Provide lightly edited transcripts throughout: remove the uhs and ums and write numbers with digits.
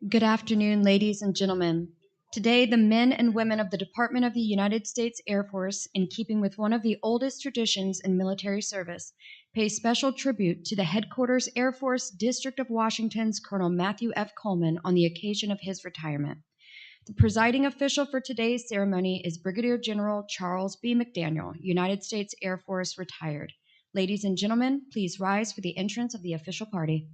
Good afternoon, ladies and gentlemen. Today, the men and women of the Department of the United States Air Force, in keeping with one of the oldest traditions in military service, pay special tribute to the Headquarters Air Force District of Washington's Colonel Matthew F. Coleman on the occasion of his retirement. The presiding official for today's ceremony is Brigadier General Charles B. McDaniel, United States Air Force retired. Ladies and gentlemen, please rise for the entrance of the official party.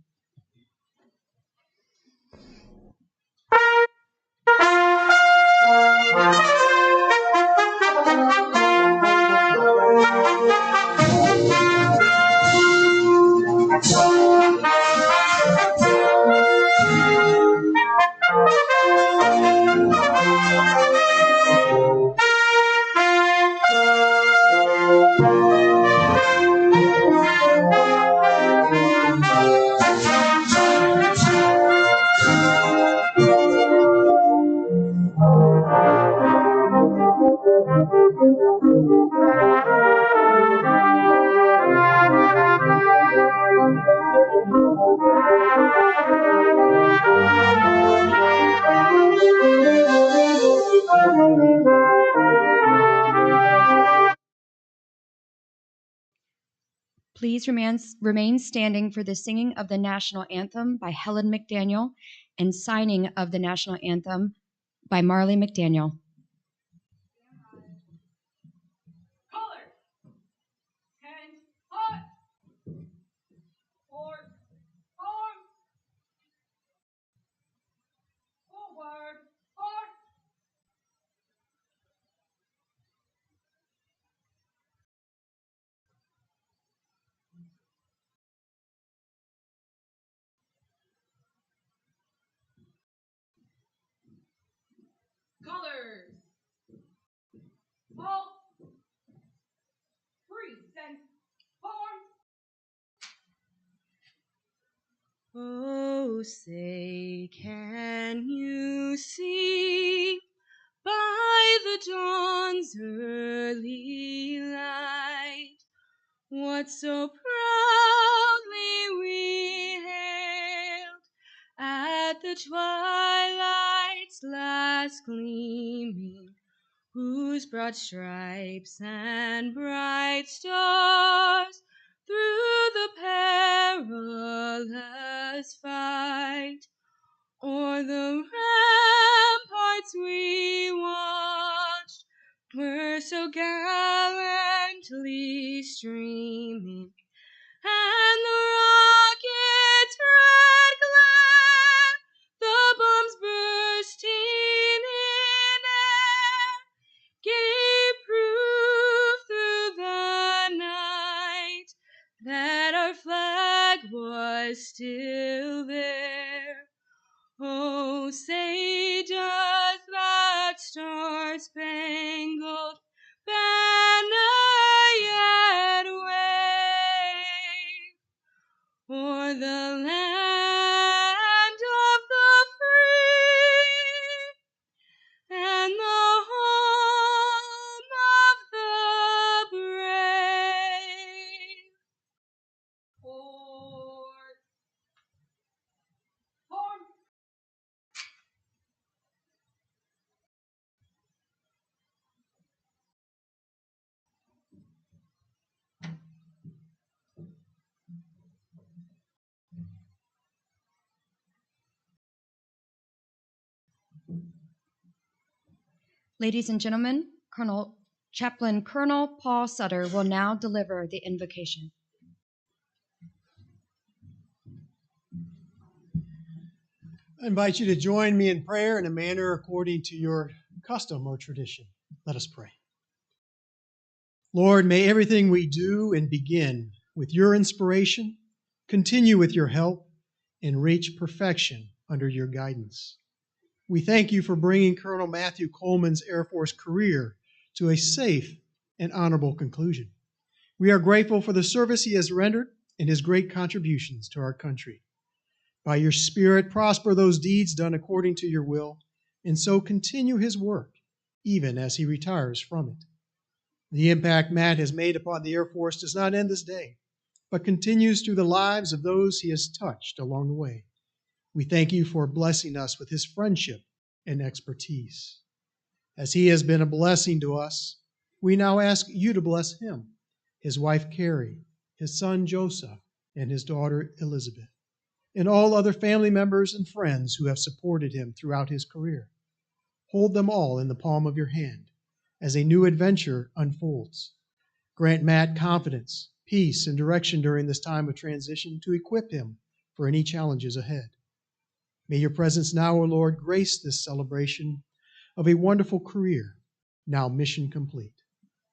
Please remain standing for the singing of the national anthem by Helen McDaniel and signing of the national anthem by Marley McDaniel. Colors, 10, hot, 4, arms, forward, hot. Colors, halt, present, arms. Oh, say, can you see by the dawn's early light what so proudly we hailed at the twilight's last gleaming, whose broad stripes and bright stars through the perilous fight o'er the ramparts we watched were so gallantly streaming, and the rocket's red glare, the bombs bursting in air, gave proof through the night that our flag was still there. Oh, say does that star-spangled banner yet wave o'er the land of the free and the home of the brave? Forward, arms. Ladies and gentlemen, Chaplain Colonel Paul Sutter will now deliver the invocation. I invite you to join me in prayer in a manner according to your custom or tradition. Let us pray. Lord, may everything we do and begin with your inspiration, continue with your help, and reach perfection under your guidance. We thank you for bringing Colonel Matthew Coleman's Air Force career to a safe and honorable conclusion. We are grateful for the service he has rendered and his great contributions to our country. By your Spirit, prosper those deeds done according to your will, and so continue his work, even as he retires from it. The impact Matt has made upon the Air Force does not end this day, but continues through the lives of those he has touched along the way. We thank you for blessing us with his friendship and expertise. As he has been a blessing to us, we now ask you to bless him, his wife Carrie, his son Joseph, and his daughter Elizabeth, and all other family members and friends who have supported him throughout his career. Hold them all in the palm of your hand as a new adventure unfolds. Grant Matt confidence, peace, and direction during this time of transition to equip him for any challenges ahead. May your presence now, O Lord, grace this celebration of a wonderful career, now mission complete.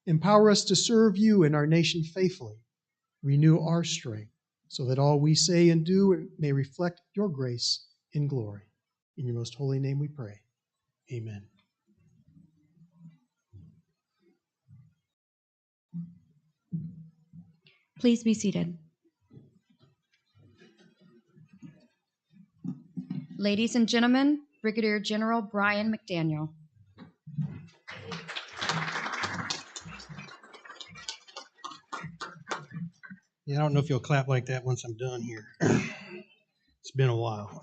Empower us to serve you and our nation faithfully. Renew our strength so that all we say and do may reflect your grace in glory. In your most holy name we pray. Amen. Please be seated. Ladies and gentlemen, Brigadier General Brian McDaniel. Yeah, I don't know if you'll clap like that once I'm done here. It's been a while.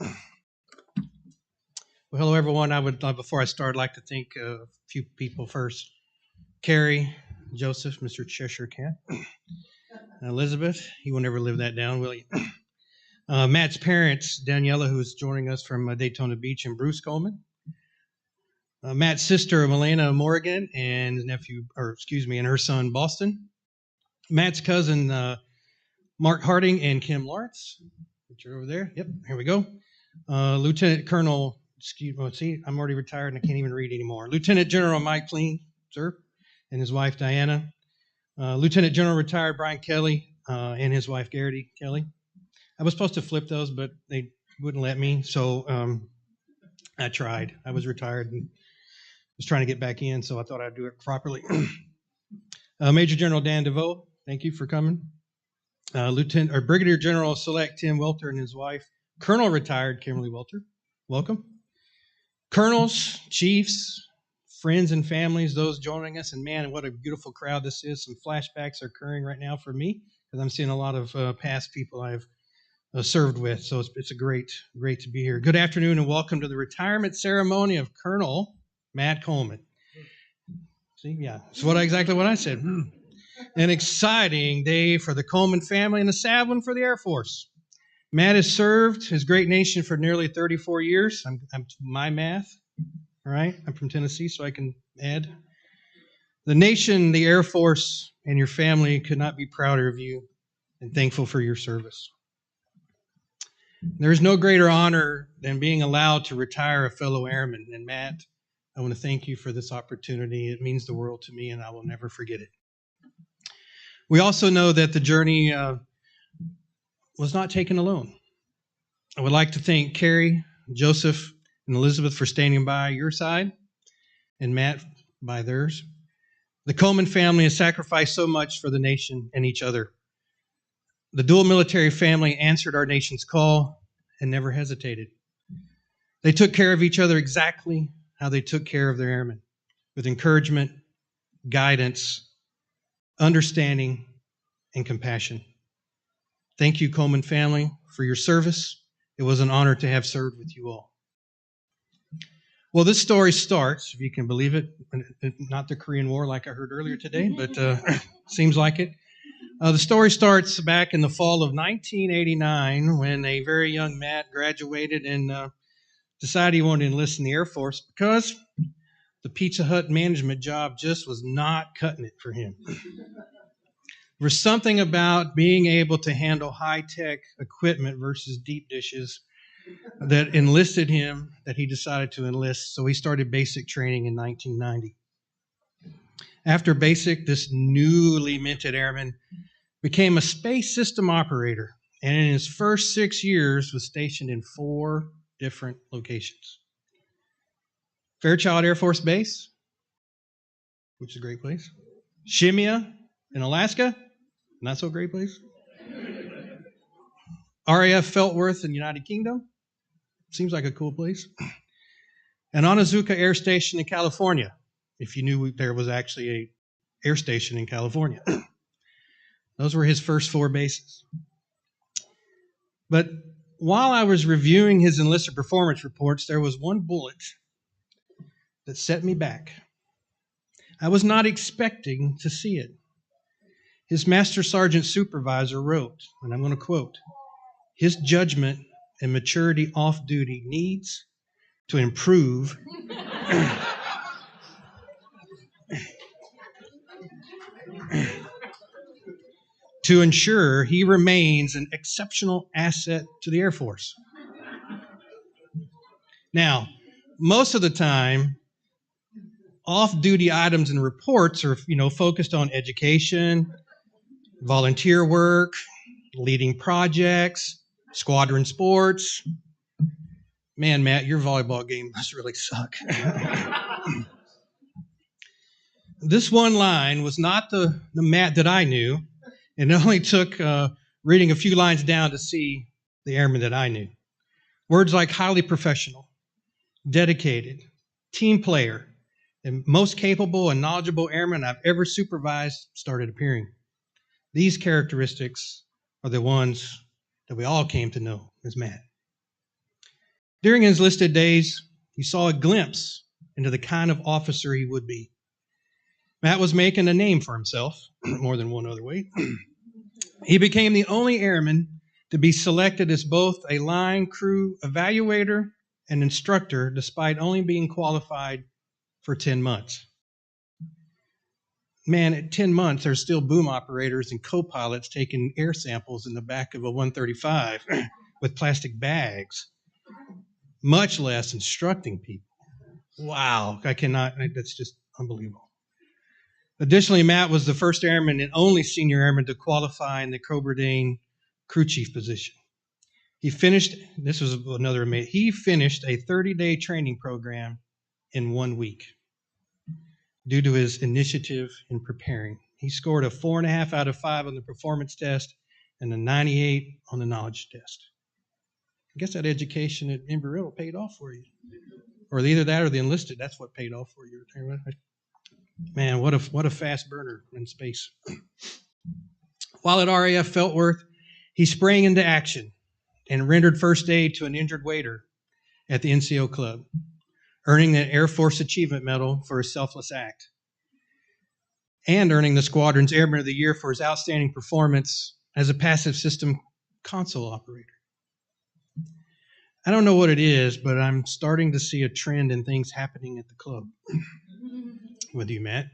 Well, hello, everyone. I would, before I start, like to thank a few people first. Carrie, Joseph, Mr. Cheshire Cat, Elizabeth. You will never live that down, will you? Matt's parents, Daniela, who is joining us from Daytona Beach, and Bruce Coleman. Matt's sister, Milena Morrigan, and and her son, Boston. Matt's cousin, Mark Harding and Kim Lawrence. Picture over there. Yep, here we go. Lieutenant Colonel, I'm already retired and I can't even read anymore. Lieutenant General Mike Clean, sir, and his wife, Diana. Lieutenant General retired Brian Kelly and his wife, Garrity Kelly. I was supposed to flip those, but they wouldn't let me, so I tried. I was retired and was trying to get back in, so I thought I'd do it properly. Major General Dan DeVoe, thank you for coming. Brigadier General Select Tim Welter and his wife, Colonel retired Kimberly Welter, welcome. Colonels, chiefs, friends and families, those joining us, and man, what a beautiful crowd this is. Some flashbacks are occurring right now for me because I'm seeing a lot of past people I've served with, so it's a great to be here. Good afternoon and welcome to the retirement ceremony of Colonel Matt Coleman. See, yeah, it's exactly what I said. An exciting day for the Coleman family and a sad one for the Air Force. Matt has served his great nation for nearly 34 years. I'm my math, all right? I'm from Tennessee, so I can add. The nation, the Air Force, and your family could not be prouder of you and thankful for your service. There is no greater honor than being allowed to retire a fellow airman. And Matt, I want to thank you for this opportunity. It means the world to me, and I will never forget it. We also know that the journey was not taken alone. I would like to thank Carrie, Joseph, and Elizabeth for standing by your side, and Matt by theirs. The Coleman family has sacrificed so much for the nation and each other. The dual military family answered our nation's call and never hesitated. They took care of each other exactly how they took care of their airmen, with encouragement, guidance, understanding, and compassion. Thank you, Coleman family, for your service. It was an honor to have served with you all. Well, this story starts, if you can believe it, not the Korean War like I heard earlier today, but seems like it. The story starts back in the fall of 1989 when a very young Matt graduated and decided he wanted to enlist in the Air Force because the Pizza Hut management job just was not cutting it for him. There was something about being able to handle high-tech equipment versus deep dishes that enlisted him, that he decided to enlist. So he started basic training in 1990. After basic, this newly minted airman became a space system operator, and in his first 6 years was stationed in 4 different locations. Fairchild Air Force Base, which is a great place. Shemya in Alaska, not so great place. RAF Feltworth in the United Kingdom, seems like a cool place. And Onizuka Air Station in California, if you knew there was actually a air station in California. Those were his first 4 bases. But While I was reviewing his enlisted performance reports, there was one bullet that set me back. I was not expecting to see it. His Master Sergeant Supervisor wrote, and I'm going to quote, "His judgment and maturity off duty needs to improve to ensure he remains an exceptional asset to the Air Force." Now, most of the time, off-duty items and reports are, focused on education, volunteer work, leading projects, squadron sports. Man, Matt, your volleyball game must really suck. This one line was not the Matt that I knew. It only took reading a few lines down to see the airman that I knew. Words like highly professional, dedicated, team player, and most capable and knowledgeable airman I've ever supervised started appearing. These characteristics are the ones that we all came to know as Matt. During his enlisted days, he saw a glimpse into the kind of officer he would be. Matt was making a name for himself, more than one other way. He became the only airman to be selected as both a line crew evaluator and instructor, despite only being qualified for 10 months. Man, at 10 months, there's still boom operators and co-pilots taking air samples in the back of a 135 with plastic bags, much less instructing people. Wow, that's just unbelievable. Additionally, Matt was the first airman and only senior airman to qualify in the Cobra Dane crew chief position. He finished a 30-day training program in 1 week. Due to his initiative in preparing, he scored a 4.5 out of 5 on the performance test and a 98 on the knowledge test. I guess that education at Embry-Riddle paid off for you. Or either that or the enlisted, that's what paid off for you. Man, what a fast burner in space. While at RAF Feltworth, he sprang into action and rendered first aid to an injured waiter at the NCO club, earning the Air Force Achievement Medal for his selfless act, and earning the squadron's Airman of the Year for his outstanding performance as a passive system console operator. I don't know what it is, but I'm starting to see a trend in things happening at the club. With you, Matt.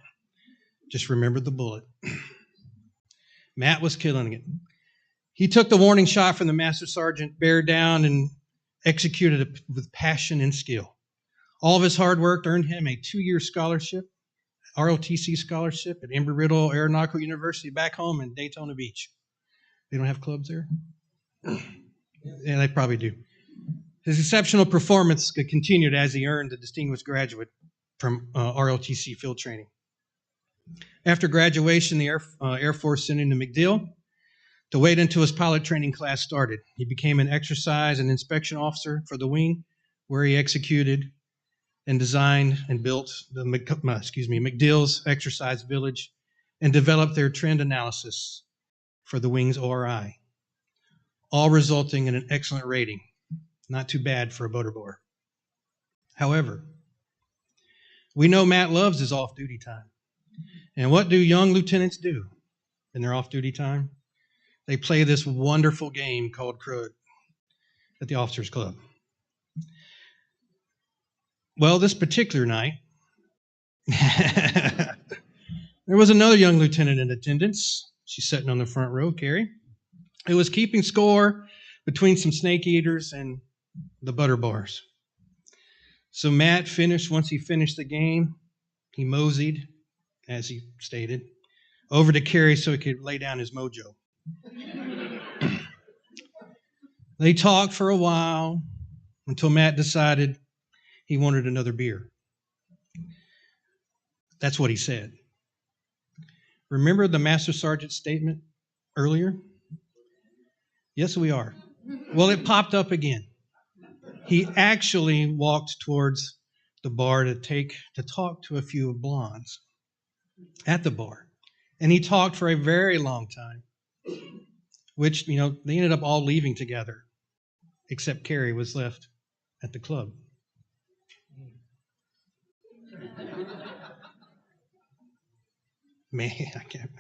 Just remember the bullet. Matt was killing it. He took the warning shot from the Master Sergeant, bear down, and executed it with passion and skill. All of his hard work earned him a 2-year scholarship, ROTC scholarship at Embry-Riddle Aeronautical University back home in Daytona Beach. They don't have clubs there? Yeah, they probably do. His exceptional performance continued as he earned the distinguished graduate from ROTC field training. After graduation, the Air Force sent him to MacDill to wait until his pilot training class started. He became an exercise and inspection officer for the wing, where he executed and designed and built the MacDill's exercise village and developed their trend analysis for the wing's ORI, all resulting in an excellent rating. Not too bad for a boater bore. However, we know Matt loves his off-duty time. And what do young lieutenants do in their off-duty time? They play this wonderful game called Crud at the Officers Club. Well, this particular night, there was another young lieutenant in attendance. She's sitting on the front row, Carrie. It was keeping score between some snake eaters and the butter bars. So Matt once he finished the game, he moseyed, as he stated, over to Carrie so he could lay down his mojo. They talked for a while until Matt decided he wanted another beer. That's what he said. Remember the Master Sergeant's statement earlier? Yes, we are. Well, it popped up again. He actually walked towards the bar to talk to a few blondes at the bar. And he talked for a very long time, which, they ended up all leaving together except Carrie was left at the club. Man, I can't.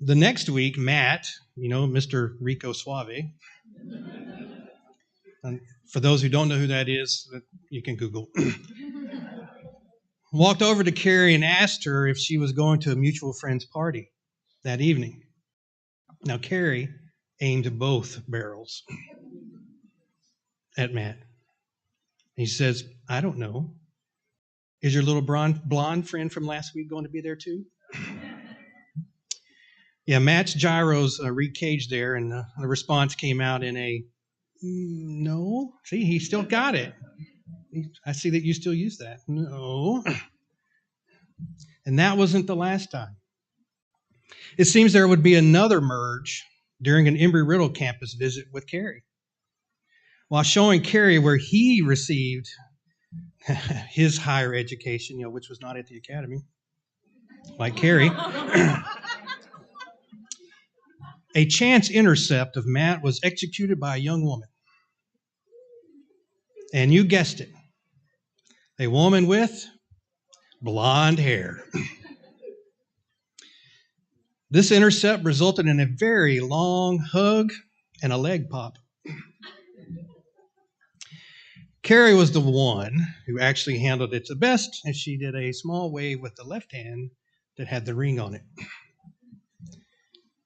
The next week, Matt, Mr. Rico Suave, and for those who don't know who that is, you can Google, walked over to Carrie and asked her if she was going to a mutual friend's party that evening. Now, Carrie aimed both barrels at Matt. He says, I don't know. Is your little blonde friend from last week going to be there too? Yeah, Matt's gyros recaged there, and the response came out in a no. See, he still got it. I see that you still use that. No. And that wasn't the last time. It seems there would be another merge during an Embry-Riddle campus visit with Carrie. While showing Carrie where he received his higher education, which was not at the academy, like Carrie, a chance intercept of Matt was executed by a young woman. And you guessed it, a woman with blonde hair. This intercept resulted in a very long hug and a leg pop. Carrie was the one who actually handled it the best, and she did a small wave with the left hand that had the ring on it.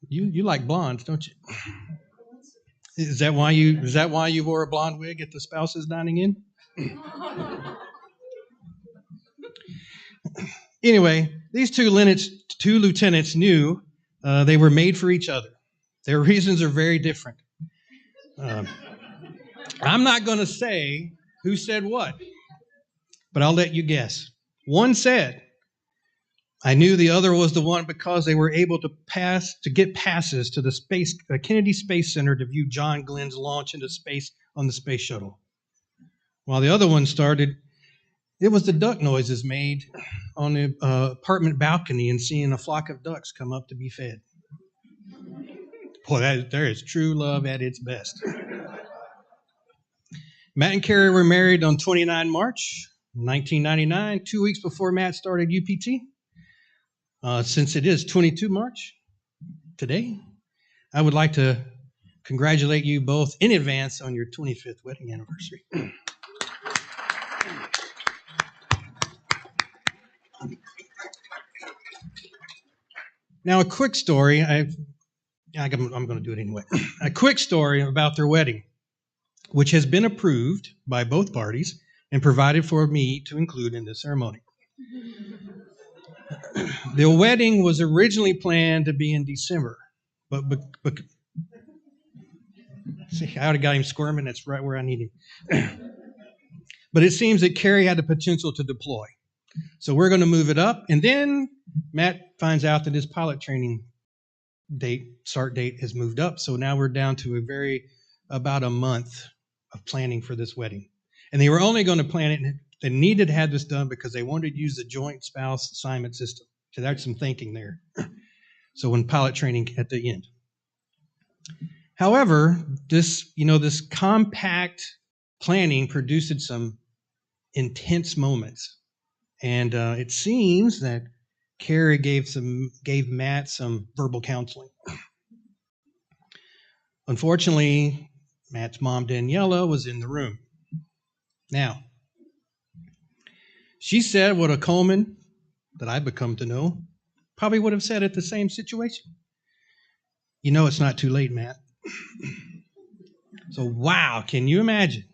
You like blondes, don't you? Is that why you wore a blonde wig at the spouse's dining in? Anyway, these two lieutenants knew they were made for each other. Their reasons are very different. I'm not going to say who said what, but I'll let you guess. One said, I knew the other was the one because they were able to get passes to the Kennedy Space Center to view John Glenn's launch into space on the space shuttle. While the other one started, it was the duck noises made on the apartment balcony and seeing a flock of ducks come up to be fed. Boy, there is true love at its best. Matt and Carrie were married on 29 March 1999, 2 weeks before Matt started UPT. Since it is 22 March today, I would like to congratulate you both in advance on your 25th wedding anniversary. Now, a quick story. I'm going to do it anyway. A quick story about their wedding, which has been approved by both parties and provided for me to include in this ceremony. The wedding was originally planned to be in December, but see, I would have got him squirming. That's right where I need him. But it seems that Carrie had the potential to deploy. So we're going to move it up. And then Matt finds out that his pilot training start date has moved up. So now we're down to about a month of planning for this wedding. And they were only going to plan it, they needed to have this done because they wanted to use the joint spouse assignment system. So there's some thinking there. So when pilot training at the end. However, this compact planning produced some intense moments. And it seems that Carrie gave Matt some verbal counseling. Unfortunately, Matt's mom, Daniela, was in the room. Now, she said what a Coleman that I've become to know probably would have said at the same situation. It's not too late, Matt. So, wow, can you imagine?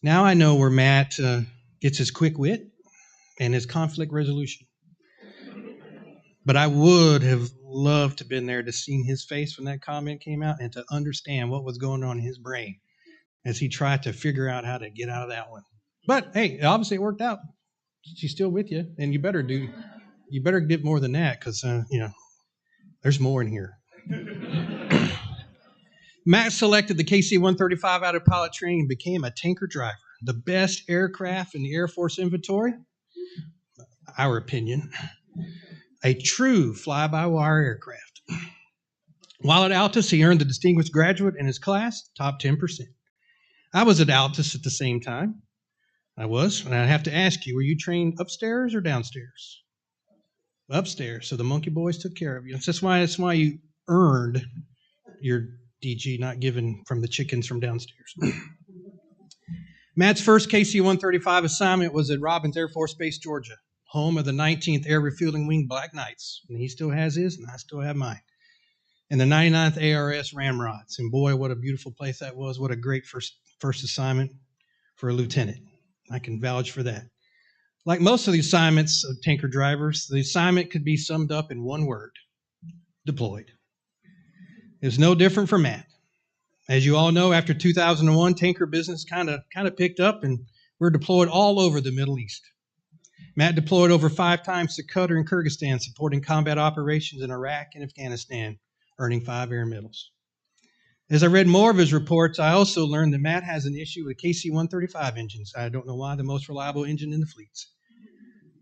Now I know where Matt gets his quick wit and his conflict resolution. But I would have loved to have been there to see his face when that comment came out and to understand what was going on in his brain as he tried to figure out how to get out of that one. But hey, obviously it worked out. She's still with you, and you better get more than that because there's more in here. Matt selected the KC-135 out of pilot training and became a tanker driver, the best aircraft in the Air Force inventory, our opinion, a true fly-by-wire aircraft. While at Altus, he earned the Distinguished Graduate in his class, top 10%. I was at Altus at the same time. I was, and I have to ask you, were you trained upstairs or downstairs? Upstairs. So the Monkey Boys took care of you. That's why you earned your DG, not given from the chickens from downstairs. Matt's first KC-135 assignment was at Robins Air Force Base, Georgia, home of the 19th Air Refueling Wing Black Knights. And he still has his, and I still have mine. And the 99th ARS Ramrods. And boy, what a beautiful place that was. What a great first assignment for a lieutenant. I can vouch for that. Like most of the assignments of tanker drivers, the assignment could be summed up in one word: deployed. It was no different for Matt. As you all know, after 2001, tanker business kind of picked up, and we're deployed all over the Middle East. Matt deployed over 5 times to Qatar and Kyrgyzstan, supporting combat operations in Iraq and Afghanistan, earning 5 air medals. As I read more of his reports, I also learned that Matt has an issue with KC-135 engines. I don't know why, the most reliable engine in the fleets.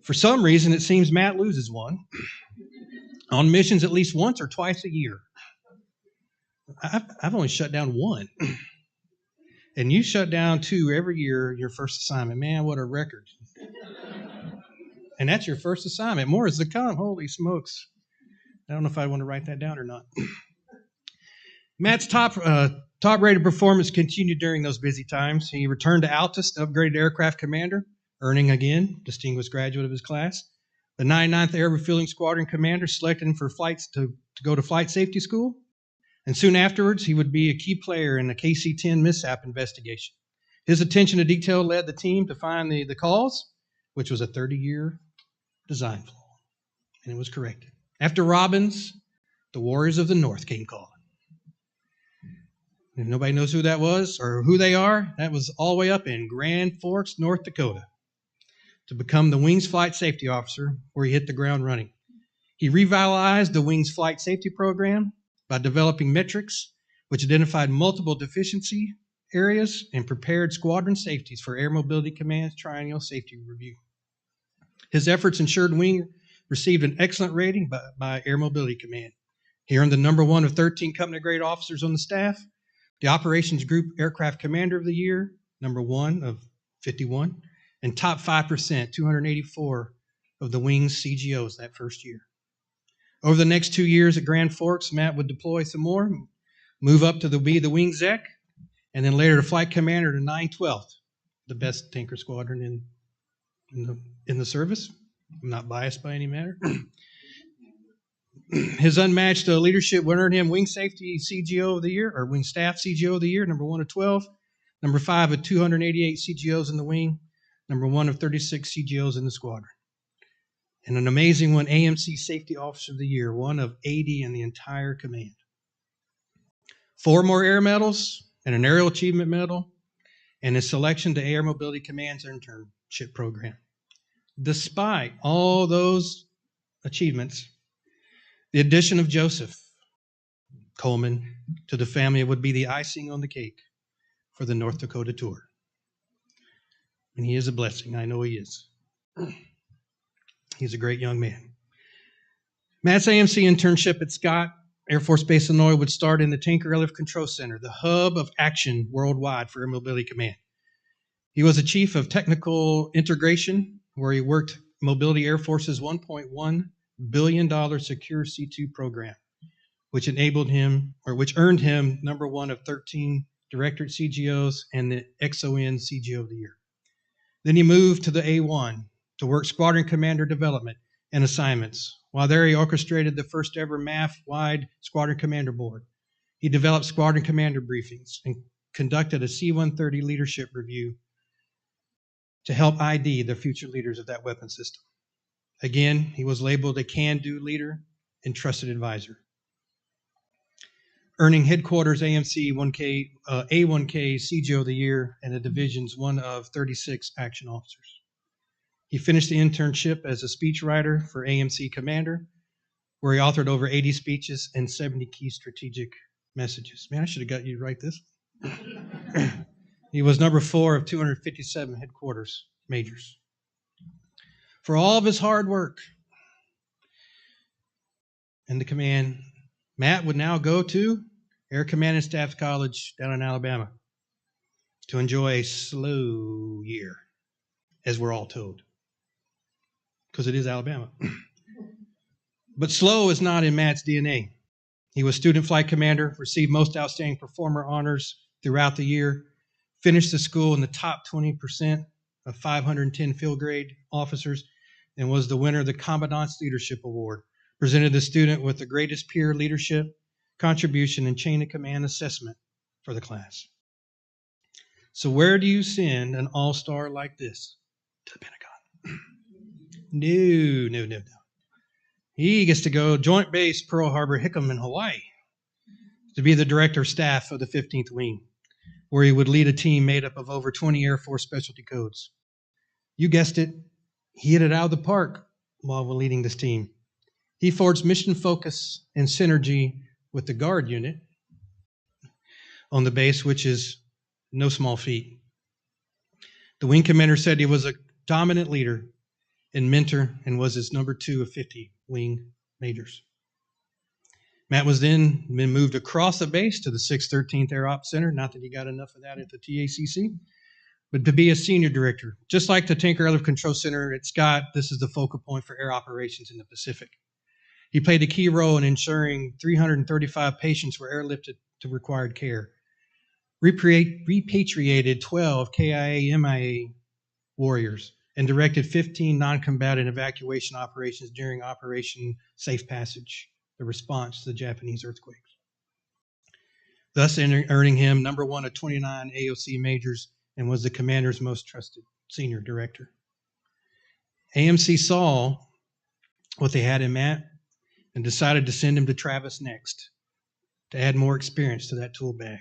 For some reason, it seems Matt loses one on missions at least once or twice a year. I've only shut down one. And you shut down 2 every year, your first assignment. Man, what a record. And that's your first assignment. More is to come. Holy smokes. I don't know if I want to write that down or not. Matt's top-rated performance continued during those busy times. He returned to Altus, upgraded aircraft commander, earning again Distinguished Graduate of his class. The 99th Air Refueling Squadron commander selected him for flights to go to flight safety school. And soon afterwards, he would be a key player in the KC-10 mishap investigation. His attention to detail led the team to find the cause, which was a 30-year design flaw. And it was corrected. After Robins, the Warriors of the North came calling. If nobody knows who that was or who they are, that was all the way up in Grand Forks, North Dakota, to become the Wings Flight Safety Officer, where he hit the ground running. He revitalized the Wings Flight Safety Program by developing metrics which identified multiple deficiency areas and prepared squadron safeties for Air Mobility Command's triennial safety review. His efforts ensured Wing received an excellent rating by Air Mobility Command. He earned the number 1 of 13 company-grade officers on the staff, the Operations Group Aircraft Commander of the Year, number 1 of 51, and top 5%, 284 of the Wings CGOs that first year. Over the next 2 years at Grand Forks, Matt would deploy some more, move up to be the Wing Exec, and then later to Flight Commander to 912th, the best tanker squadron in the service. I'm not biased by any matter. His unmatched leadership would earn him Wing Safety CGO of the Year, or Wing Staff CGO of the Year, number 1 of 12, number 5 of 288 CGOs in the Wing, number 1 of 36 CGOs in the squadron. And an amazing one, AMC Safety Officer of the Year, 1 of 80 in the entire command. 4 more air medals and an Aerial Achievement Medal, and his selection to Air Mobility Command's internship program. Despite all those achievements, the addition of Joseph Coleman to the family would be the icing on the cake for the North Dakota tour. And he is a blessing. I know he is. He's a great young man. Matt's AMC internship at Scott Air Force Base, Illinois would start in the Tanker Airlift Control Center, the hub of action worldwide for Air Mobility Command. He was a chief of technical integration, where he worked Mobility Air Force's $1.1 billion secure C2 program, which earned him number 1 of 13 Directorate CGOs and the XON CGO of the Year. Then he moved to the A1 to work Squadron Commander development and assignments. While there, he orchestrated the first ever MAF-wide Squadron Commander Board. He developed Squadron Commander briefings and conducted a C-130 leadership review to help ID the future leaders of that weapon system. Again, he was labeled a can-do leader and trusted advisor, earning Headquarters AMC A1K CGO of the Year and the Division's 1 of 36 action officers. He finished the internship as a speechwriter for AMC Commander, where he authored over 80 speeches and 70 key strategic messages. Man, I should have got you to write this. He was number 4 of 257 headquarters majors. For all of his hard work in the command, Matt would now go to Air Command and Staff College down in Alabama to enjoy a slow year, as we're all told, because it is Alabama. But slow is not in Matt's DNA. He was student flight commander, received most outstanding performer honors throughout the year, finished the school in the top 20% of 510 field grade officers, and was the winner of the Commandant's Leadership Award, presented the student with the greatest peer leadership, contribution, and chain of command assessment for the class. So where do you send an all-star like this? To the Pentagon. No. He gets to go Joint Base Pearl Harbor Hickam in Hawaii to be the director of staff of the 15th Wing, where he would lead a team made up of over 20 Air Force specialty codes. You guessed it, he hit it out of the park while leading this team. He forged mission focus and synergy with the Guard unit on the base, which is no small feat. The wing commander said he was a dominant leader and mentor and was his number 2 of 50 wing majors. Matt was then moved across the base to the 6th 13th Air Ops Center, not that he got enough of that at the TACC, but to be a senior director. Just like the Tanker Airlift Control Center at Scott, this is the focal point for air operations in the Pacific. He played a key role in ensuring 335 patients were airlifted to required care, repatriated 12 KIA-MIA warriors, and directed 15 non-combatant evacuation operations during Operation Safe Passage, the response to the Japanese earthquakes, thus earning him number 1 of 29 AOC majors and was the commander's most trusted senior director. AMC saw what they had in Matt and decided to send him to Travis next to add more experience to that tool bag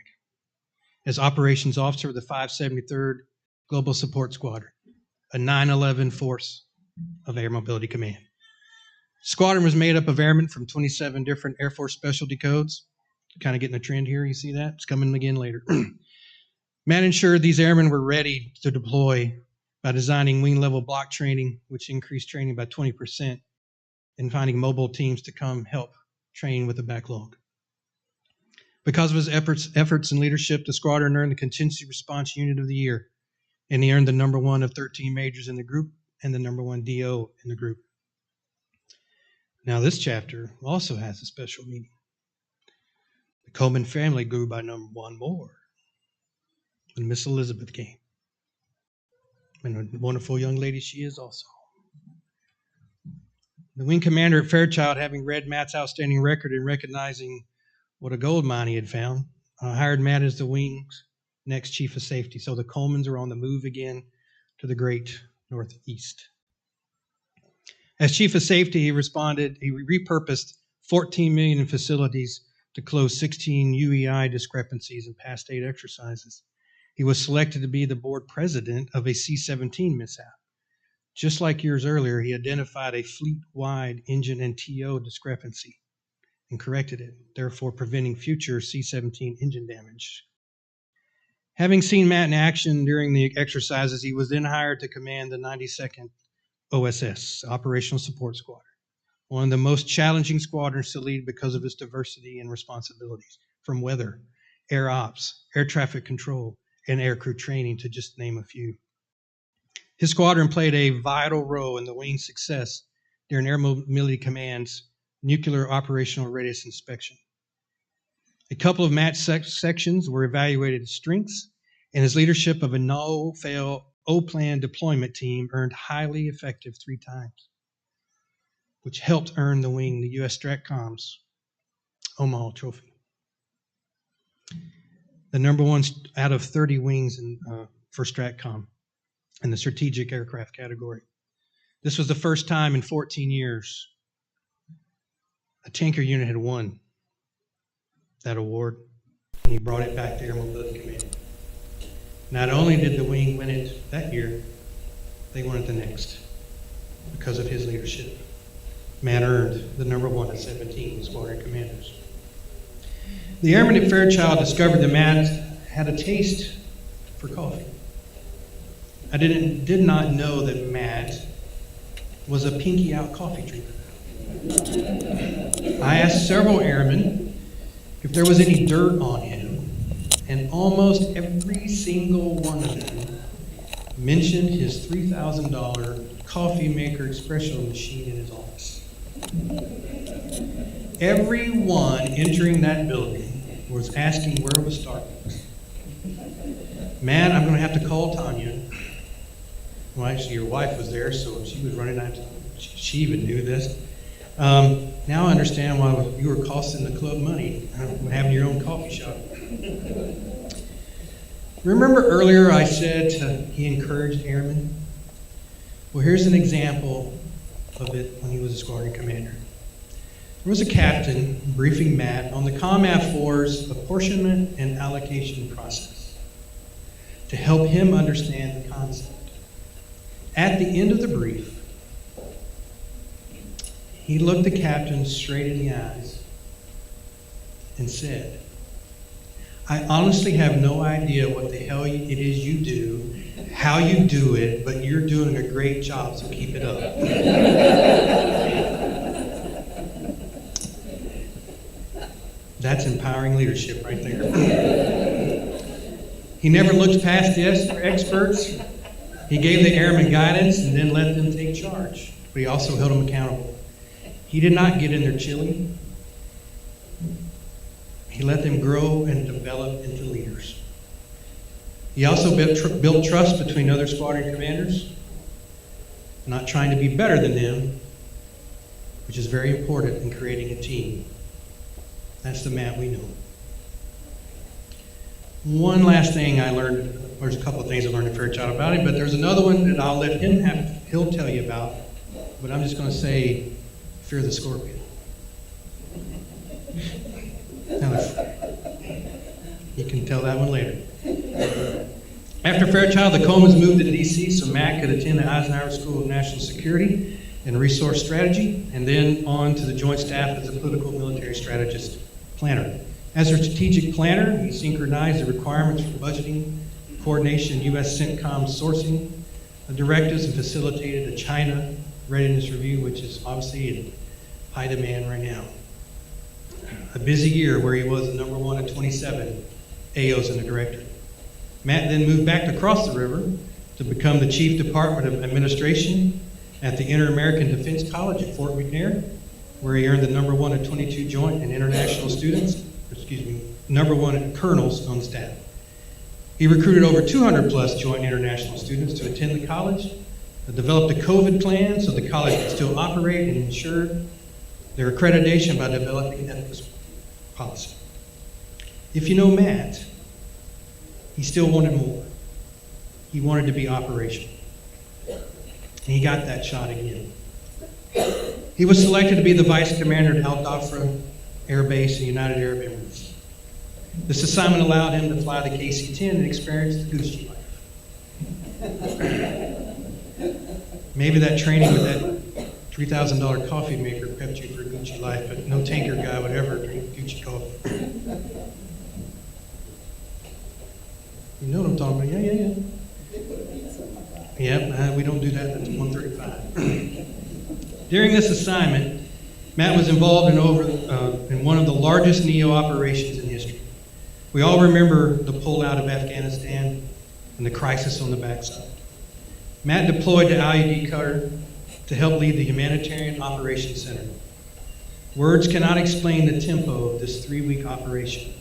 as operations officer of the 573rd Global Support Squadron, a 9/11 force of Air Mobility Command. Squadron was made up of airmen from 27 different Air Force specialty codes. Kind of getting a trend here, you see that? It's coming again later. Matt ensured these airmen were ready to deploy by designing wing-level block training, which increased training by 20%, and finding mobile teams to come help train with the backlog. Because of his efforts and leadership, the squadron earned the Contingency Response Unit of the Year, and he earned the number 1 of 13 majors in the group and the number 1 DO in the group. Now, this chapter also has a special meaning. The Coleman family grew by number 1 more when Miss Elizabeth came. And a wonderful young lady she is also. The wing commander at Fairchild, having read Matt's outstanding record and recognizing what a gold mine he had found, hired Matt as the wing's next chief of safety. So the Colemans are on the move again to the great Northeast. As chief of safety, he repurposed $14 million in facilities to close 16 UEI discrepancies in past state exercises. He was selected to be the board president of a C-17 mishap. Just like years earlier, he identified a fleet-wide engine and TO discrepancy and corrected it, therefore preventing future C-17 engine damage. Having seen Matt in action during the exercises, he was then hired to command the 92nd OSS, Operational Support Squadron, one of the most challenging squadrons to lead because of its diversity and responsibilities, from weather, air ops, air traffic control, and aircrew training, to just name a few. His squadron played a vital role in the wing's success during Air Mobility Command's nuclear operational readiness inspection. A couple of Matt's sections were evaluated as strengths, and his leadership of a no-fail O-plan deployment team earned highly effective 3 times, which helped earn the wing the U.S. STRATCOM's Omaha Trophy. The number 1 out of 30 wings for STRATCOM in the strategic aircraft category. This was the first time in 14 years a tanker unit had won that award, and he brought it back to Air Mobility Command. Not only did the wing win it that year, they won it the next because of his leadership. Matt earned the number 1 of 17 squadron commanders. The airmen at Fairchild discovered that Matt had a taste for coffee. I did not know that Matt was a pinky out coffee drinker. I asked several airmen if there was any dirt on him, and almost every single one of them mentioned his $3,000 coffee maker espresso machine in his office. Everyone entering that building was asking where was Starbucks. Man, I'm going to have to call Tanya. Well, actually, your wife was there, so she was running out. She even knew this. Now I understand why you were costing the club money, having your own coffee shop. Remember earlier I said he encouraged airmen? Well, here's an example of it when he was a squadron commander. There was a captain briefing Matt on the COMAF-4's apportionment and allocation process to help him understand the concept. At the end of the brief, he looked the captain straight in the eyes and said, I honestly have no idea what the hell it is you do, how you do it, but you're doing a great job, so keep it up. That's empowering leadership right there. He never looked past the experts. He gave the airmen guidance and then let them take charge, but he also held them accountable. He did not get in their chili. He let them grow and develop into leaders. He also built trust between other squadron commanders, not trying to be better than them, which is very important in creating a team. That's the Matt we know. One last thing I learned, there's a couple of things I learned in Fairchild about him, but there's another one that I'll let he'll tell you about, but I'm just going to say, fear the scorpion. Now, you can tell that one later. After Fairchild, the Colemans moved to D.C. so Matt could attend the Eisenhower School of National Security and Resource Strategy, and then on to the Joint Staff as a political military strategist planner. As a strategic planner, he synchronized the requirements for budgeting, coordination, U.S. CENTCOM sourcing, the directives, and facilitated a China readiness review, which is obviously in high demand right now. A busy year where he was the number 1 of 27 AOs in the directorate. Matt then moved back across the river to become the Chief Department of Administration at the Inter-American Defense College at Fort McNair, where he earned the number 1 of 22 joint and international students, number 1 colonels on staff. He recruited over 200 plus joint international students to attend the college, developed a COVID plan so the college could still operate, and ensured their accreditation by developing ethics policy. If you know Matt, he still wanted more. He wanted to be operational. And he got that shot again. He was selected to be the vice commander at Al Dhafra Air Base in the United Arab Emirates. This assignment allowed him to fly the KC-10 and experience the Gucci life. Maybe that training with that $3,000 coffee maker prepped you for Gucci life, but no tanker guy would ever drink Gucci coffee. You know what I'm talking about? Yeah. We don't do that. That's 135. During this assignment, Matt was involved in one of the largest NEO operations in history. We all remember the pullout of Afghanistan and the crisis on the backside. Matt deployed to IED Qatar to help lead the Humanitarian Operations Center. Words cannot explain the tempo of this 3-week operation.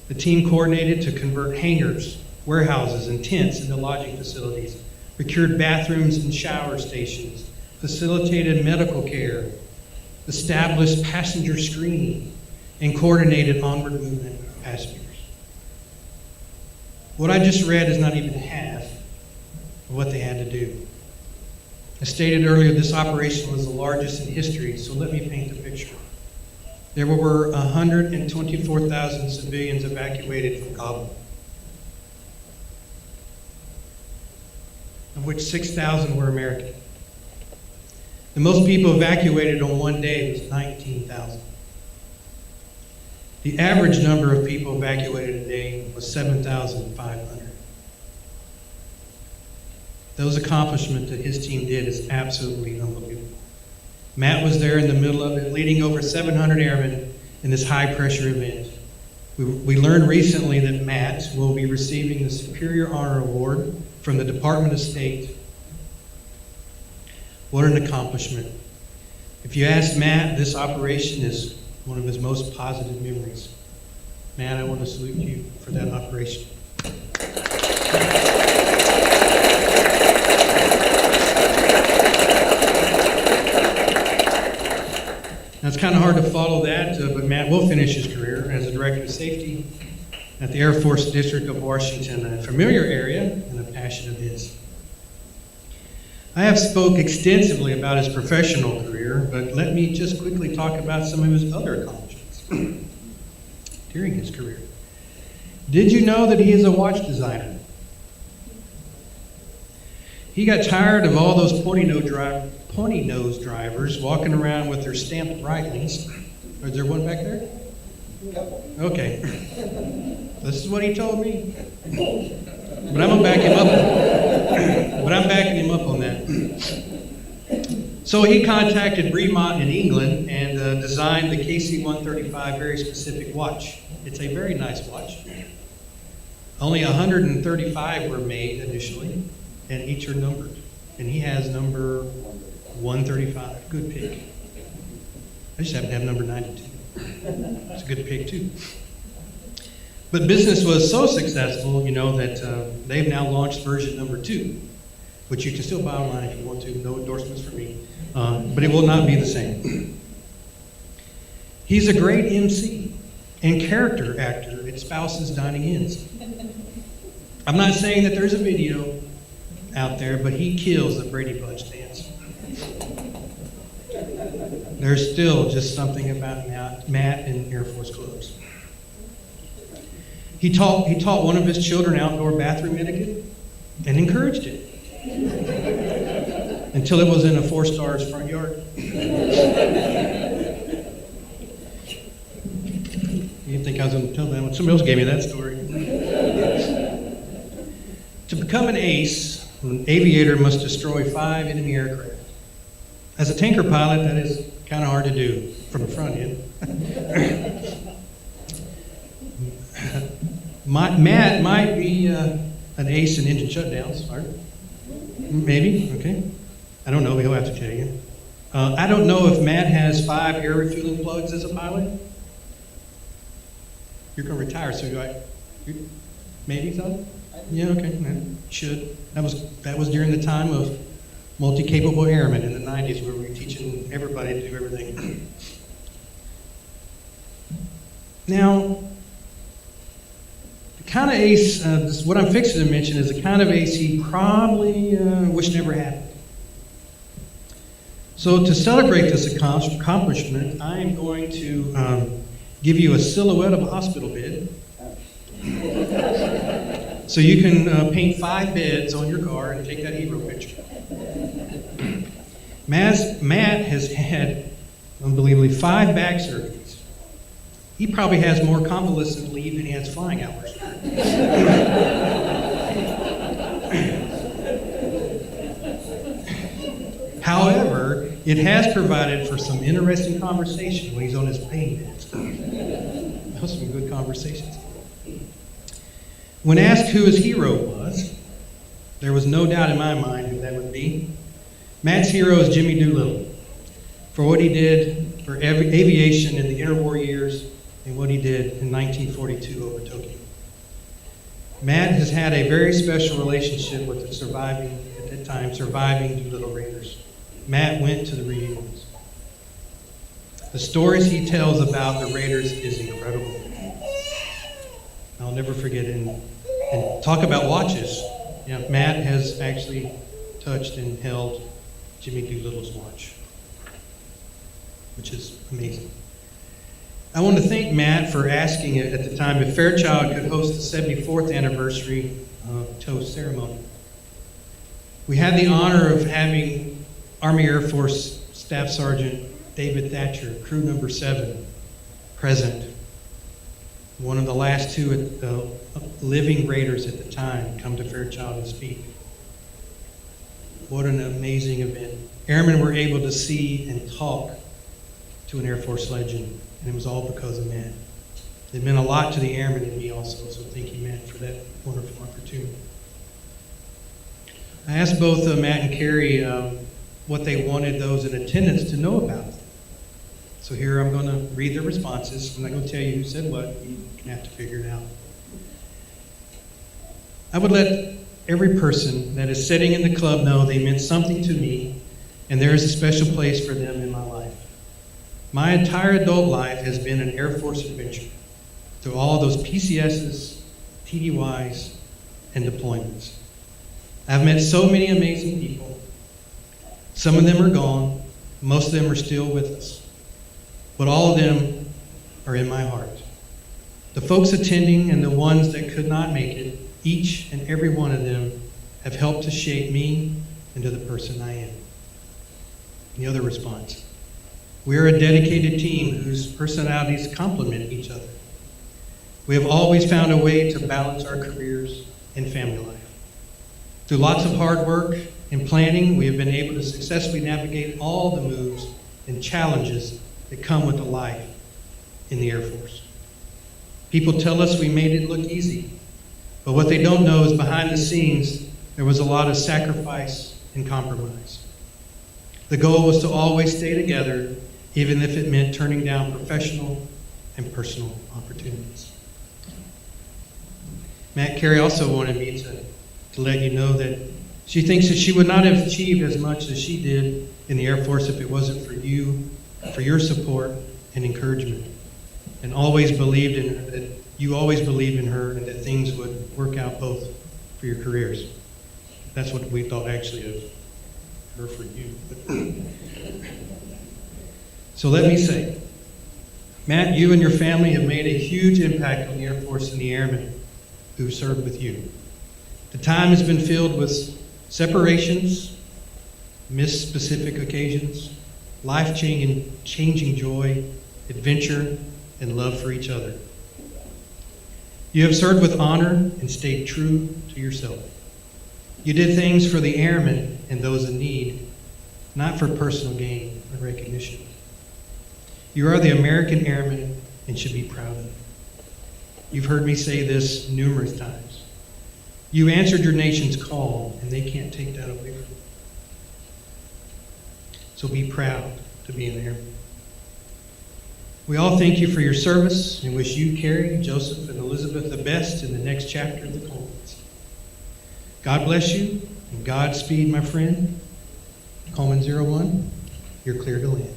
The team coordinated to convert hangars, warehouses, and tents into lodging facilities, procured bathrooms and shower stations, facilitated medical care, established passenger screening, and coordinated onward movement of passengers. What I just read is not even half of what they had to do. As stated earlier, this operation was the largest in history, so let me paint the picture. There were 124,000 civilians evacuated from Kabul, of which 6,000 were American. The most people evacuated on one day was 19,000. The average number of people evacuated a day was 7,500. Those accomplishments that his team did is absolutely unbelievable. Matt was there in the middle of it, leading over 700 airmen in this high-pressure event. We learned recently that Matt will be receiving the Superior Honor Award from the Department of State. What an accomplishment. If you ask Matt, this operation is one of his most positive memories. Matt, I want to salute you for that operation. Now, it's kind of hard to follow that, but Matt will finish his career as a Director of Safety at the Air Force District of Washington, a familiar area and a passion of his. I have spoke extensively about his professional career, but let me just quickly talk about some of his other accomplishments during his career. Did you know that he is a watch designer? He got tired of all those pointy-nose drivers walking around with their stamped Breitlings. Is there one back there? Okay. This is what he told me. But I'm gonna back him up. But I'm backing him up on that. So he contacted Bremont in England and designed the KC-135 very specific watch. It's a very nice watch. Only 135 were made initially, and each are numbered. And he has number 135. Good pick. I just happen to have number 92. It's a good pick too. But business was so successful, that they've now launched version number 2, which you can still buy online if you want to. No endorsements for me, but it will not be the same. He's a great MC and character actor at Spouses Dining Inns. I'm not saying that there's a video out there, but he kills the Brady Bunch dance. There's still just something about Matt in Air Force clothes. He taught one of his children outdoor bathroom etiquette and encouraged it until it was in a 4-star's front yard. You didn't think I was going to tell that one? Somebody else gave me that story. To become an ace, an aviator must destroy 5 enemy aircraft. As a tanker pilot, that is kind of hard to do from the front end. Matt might be an ace in engine shutdowns. Maybe, okay. I don't know, he'll have to tell you. I don't know if Matt has 5 air refueling plugs as a pilot. You're going to retire, so maybe so? Yeah, okay, should. That was during the time of multi-capable airmen in the 90s where we were teaching everybody to do everything. Now, the kind of ace, what I'm fixing to mention is the kind of ace he probably wished never happened. So to celebrate this accomplishment, I am going to give you a silhouette of a hospital bed. So you can paint 5 beds on your car and take that hero picture. Matt has had, unbelievably, 5 back surgeries. He probably has more convalescent leave than he has flying hours. However, it has provided for some interesting conversation when he's on his pain meds. Those are some good conversations. When asked who his hero was, there was no doubt in my mind who that would be. Matt's hero is Jimmy Doolittle for what he did for aviation in the interwar years and what he did in 1942 over Tokyo. Matt has had a very special relationship with the surviving Doolittle Raiders. Matt went to the reunions. The stories he tells about the Raiders is incredible. I'll never forget it. And talk about watches. Yeah, Matt has actually touched and held Jimmy Doolittle's watch, which is amazing. I want to thank Matt for asking it at the time if Fairchild could host the 74th anniversary toast ceremony. We had the honor of having Army Air Force Staff Sergeant David Thatcher, crew number 7, present. One of the last 2 living Raiders at the time come to Fairchild and speak. What an amazing event. Airmen were able to see and talk to an Air Force legend, and it was all because of Matt. It meant a lot to the airmen and me also, so thank you, Matt, for that wonderful opportunity. I asked both Matt and Carrie what they wanted those in attendance to know about them. So here I'm going to read their responses. I'm not going to tell you who said what. You have to figure it out. I would let every person that is sitting in the club know they meant something to me, and there is a special place for them in my life. My entire adult life has been an Air Force adventure through all those PCSs, TDYs, and deployments. I've met so many amazing people. Some of them are gone. Most of them are still with us. But all of them are in my heart. The folks attending and the ones that could not make it, each and every one of them have helped to shape me into the person I am. And the other response. We are a dedicated team whose personalities complement each other. We have always found a way to balance our careers and family life. Through lots of hard work and planning, we have been able to successfully navigate all the moves and challenges that come with a life in the Air Force. People tell us we made it look easy, but what they don't know is behind the scenes, there was a lot of sacrifice and compromise. The goal was to always stay together, even if it meant turning down professional and personal opportunities. Matt Carey also wanted me to let you know that she thinks that she would not have achieved as much as she did in the Air Force if it wasn't for you, for your support and encouragement, and always believed in her, that you always believed in her and that things would work out both for your careers. That's what we thought actually of her for you. So let me say, Matt, you and your family have made a huge impact on the Air Force and the airmen who served with you. The time has been filled with separations, missed specific occasions, life-changing joy, adventure, and love for each other. You have served with honor and stayed true to yourself. You did things for the airmen and those in need, not for personal gain or recognition. You are the American airman and should be proud of it. You've heard me say this numerous times. You answered your nation's call, and they can't take that away from you. So be proud to be an airman. We all thank you for your service and wish you, Carrie, Joseph, and Elizabeth the best in the next chapter of the Colemans. God bless you, and Godspeed, my friend. Coleman 01, you're clear to land.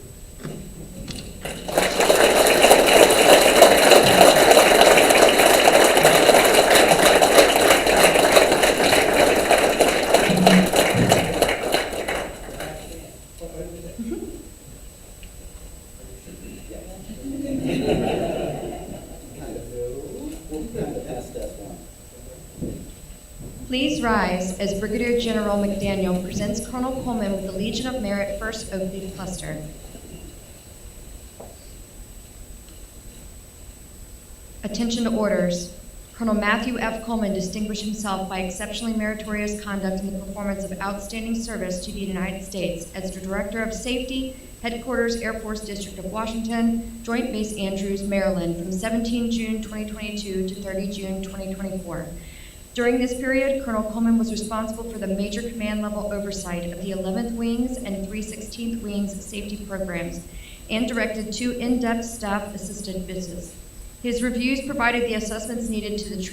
Please rise as Brigadier General McDaniel presents Colonel Coleman with the Legion of Merit 1st Oak Leaf Cluster. Attention to orders. Colonel Matthew F. Coleman distinguished himself by exceptionally meritorious conduct in the performance of outstanding service to the United States as the Director of Safety, Headquarters, Air Force District of Washington, Joint Base Andrews, Maryland, from 17 June 2022 to 30 June 2024. During this period, Colonel Coleman was responsible for the major command level oversight of the 11th Wings and 316th Wings safety programs and directed 2 in-depth staff assisted visits. His reviews provided the assessments needed to the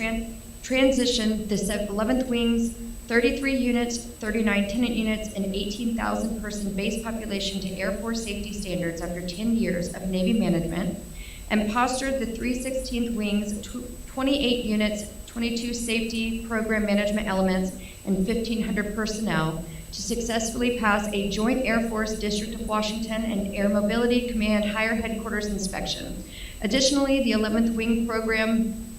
transition the 11th Wings, 33 units, 39 tenant units, and 18,000 person base population to Air Force safety standards after 10 years of Navy management, and postured the 316th Wings, 28 units, 22 safety program management elements, and 1,500 personnel to successfully pass a Joint Air Force District of Washington and Air Mobility Command Higher Headquarters inspection. Additionally, the 11th Wing program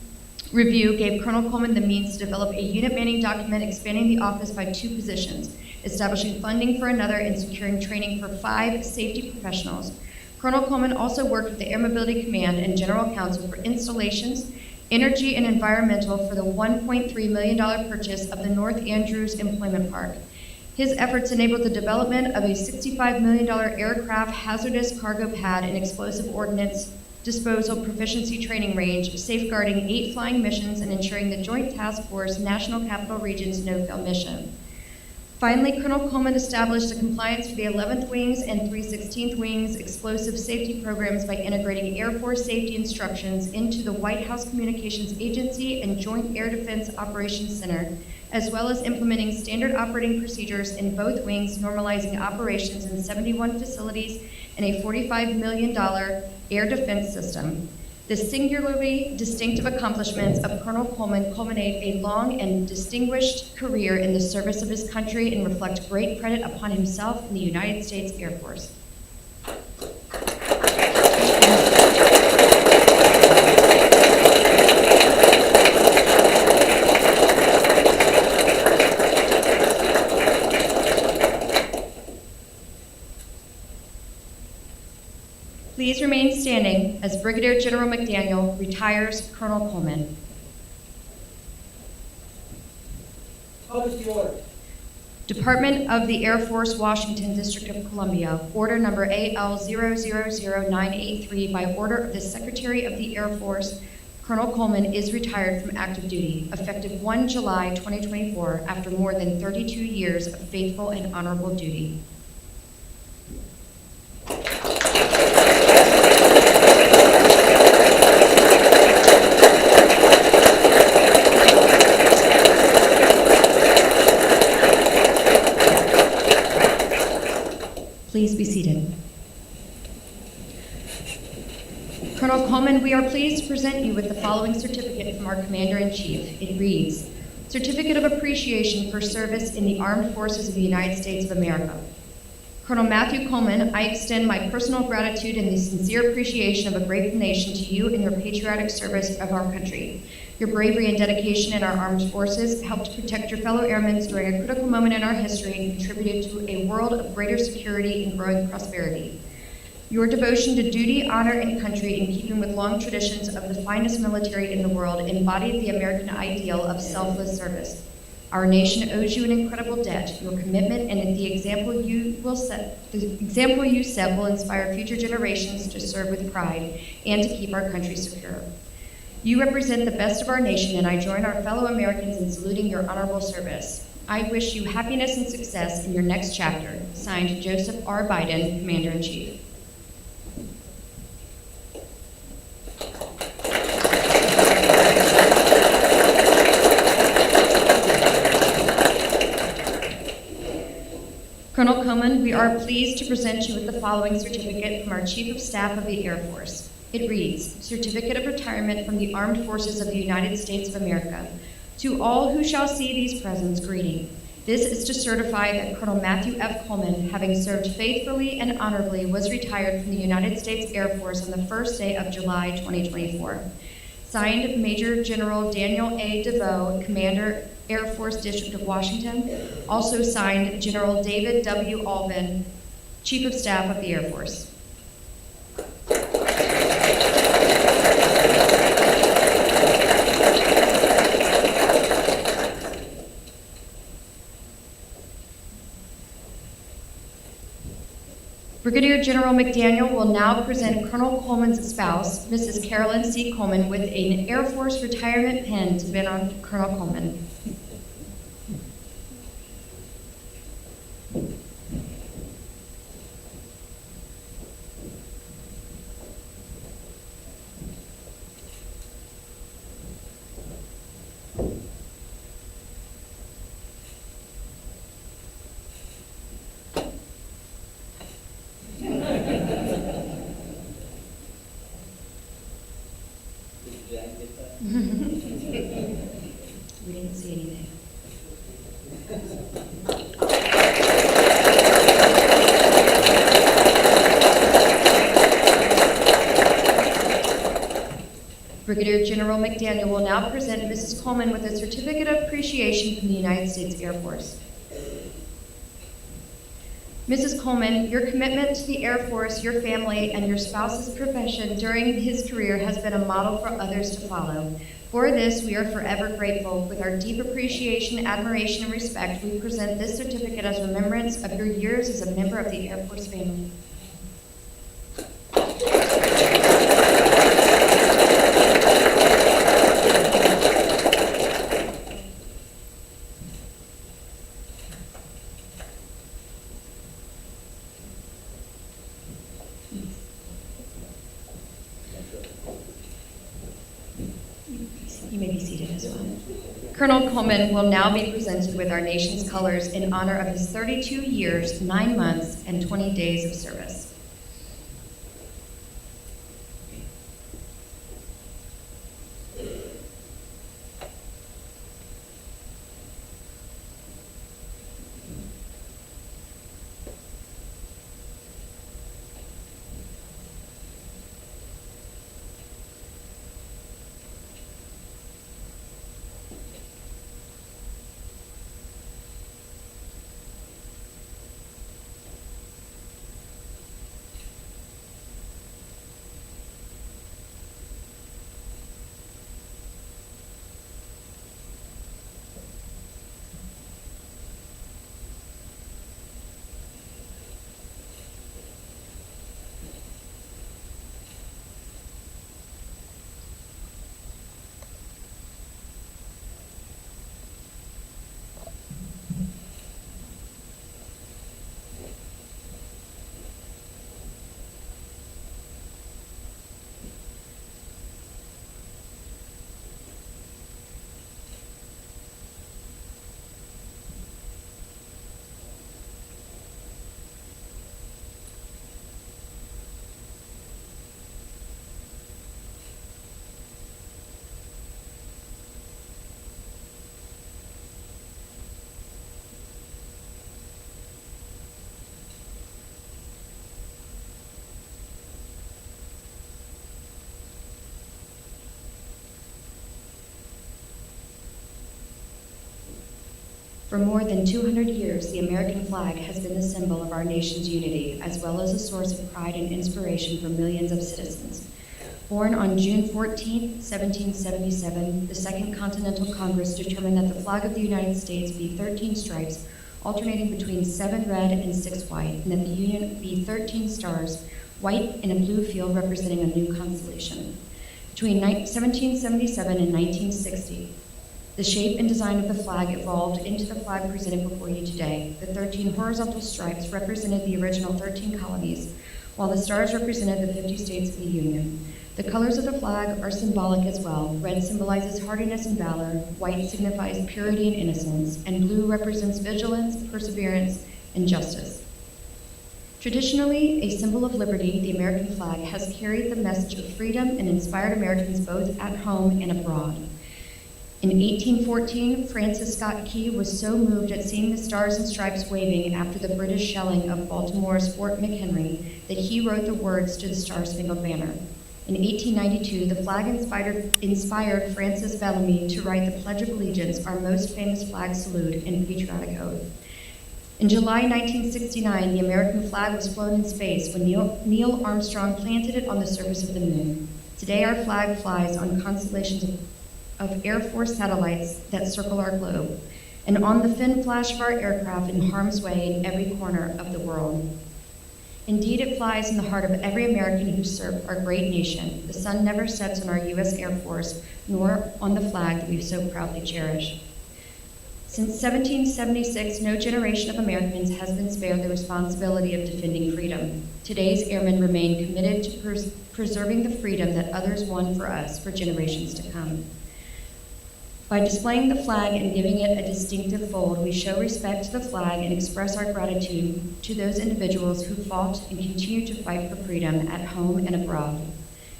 review gave Colonel Coleman the means to develop a unit manning document expanding the office by 2 positions, establishing funding for another, and securing training for 5 safety professionals. Colonel Coleman also worked with the Air Mobility Command and General Counsel for installations, energy and environmental for the $1.3 million purchase of the North Andrews Employment Park. His efforts enabled the development of a $65 million aircraft hazardous cargo pad and explosive ordnance disposal proficiency training range, safeguarding 8 flying missions, and ensuring the Joint Task Force National Capital Region's no-fail mission. Finally, Colonel Coleman established a compliance for the 11th Wings and 316th Wings explosive safety programs by integrating Air Force safety instructions into the White House Communications Agency and Joint Air Defense Operations Center, as well as implementing standard operating procedures in both wings, normalizing operations in 71 facilities and a $45 million air defense system. The singularly distinctive accomplishments of Colonel Coleman culminate a long and distinguished career in the service of his country and reflect great credit upon himself and the United States Air Force. Please remain standing as Brigadier General McDaniel retires Colonel Coleman. Publish the order. Department of the Air Force, Washington, District of Columbia, order number AL000983, by order of the Secretary of the Air Force, Colonel Coleman is retired from active duty, effective 1 July 2024, after more than 32 years of faithful and honorable duty. Please be seated. Colonel Coleman, we are pleased to present you with the following certificate from our Commander-in-Chief. It reads, Certificate of Appreciation for Service in the Armed Forces of the United States of America. Colonel Matthew Coleman, I extend my personal gratitude and the sincere appreciation of a grateful nation to you and your patriotic service of our country. Your bravery and dedication in our armed forces helped protect your fellow airmen during a critical moment in our history and contributed to a world of greater security and growing prosperity. Your devotion to duty, honor, and country, in keeping with long traditions of the finest military in the world, embodied the American ideal of selfless service. Our nation owes you an incredible debt. Your commitment and the example you set will inspire future generations to serve with pride and to keep our country secure. You represent the best of our nation, and I join our fellow Americans in saluting your honorable service. I wish you happiness and success in your next chapter. Signed, Joseph R. Biden, Commander-in-Chief. Colonel Coleman, we are pleased to present you with the following certificate from our Chief of Staff of the Air Force. It reads, Certificate of Retirement from the Armed Forces of the United States of America. To all who shall see these presents, greeting. This is to certify that Colonel Matthew F. Coleman, having served faithfully and honorably, was retired from the United States Air Force on the first day of July 2024. Signed, Major General Daniel A. DeVoe, Commander, Air Force District of Washington. Also signed, General David W. Albin, Chief of Staff of the Air Force. Brigadier General McDaniel will now present Colonel Coleman's spouse, Mrs. Carolyn C. Coleman, with an Air Force retirement pin to pin on Colonel Coleman. We didn't see anything. Brigadier General McDaniel will now present Mrs. Coleman with a certificate of appreciation from the United States Air Force. Mrs. Coleman, your commitment to the Air Force, your family, and your spouse's profession during his career has been a model for others to follow. For this, we are forever grateful. With our deep appreciation, admiration, and respect, we present this certificate as remembrance of your years as a member of the Air Force family. You may be seated as well. Colonel Coleman will now be presented with our nation's colors in honor of his 32 years, 9 months, and 20 days of service. For more than 200 years, the American flag has been the symbol of our nation's unity, as well as a source of pride and inspiration for millions of citizens. Born on June 14, 1777, the Second Continental Congress determined that the flag of the United States be 13 stripes, alternating between 7 red and 6 white, and that the Union be 13 stars, white in a blue field representing a new constellation. Between 1777 and 1960, the shape and design of the flag evolved into the flag presented before you today. The 13 horizontal stripes represented the original 13 colonies, while the stars represented the 50 states of the Union. The colors of the flag are symbolic as well. Red symbolizes hardiness and valor, white signifies purity and innocence, and blue represents vigilance, perseverance, and justice. Traditionally, a symbol of liberty, the American flag has carried the message of freedom and inspired Americans both at home and abroad. In 1814, Francis Scott Key was so moved at seeing the stars and stripes waving after the British shelling of Baltimore's Fort McHenry that he wrote the words to the Star-Spangled Banner. In 1892, the flag inspired Francis Bellamy to write the Pledge of Allegiance, our most famous flag salute and patriotic oath. In July 1969, the American flag was flown in space when Neil Armstrong planted it on the surface of the moon. Today, our flag flies on constellations of Air Force satellites that circle our globe, and on the fin flash of our aircraft in harm's way in every corner of the world. Indeed, it flies in the heart of every American who served our great nation. The sun never sets on our U.S. Air Force, nor on the flag that we so proudly cherish. Since 1776, no generation of Americans has been spared the responsibility of defending freedom. Today's airmen remain committed to preserving the freedom that others won for us for generations to come. By displaying the flag and giving it a distinctive fold, we show respect to the flag and express our gratitude to those individuals who fought and continue to fight for freedom at home and abroad.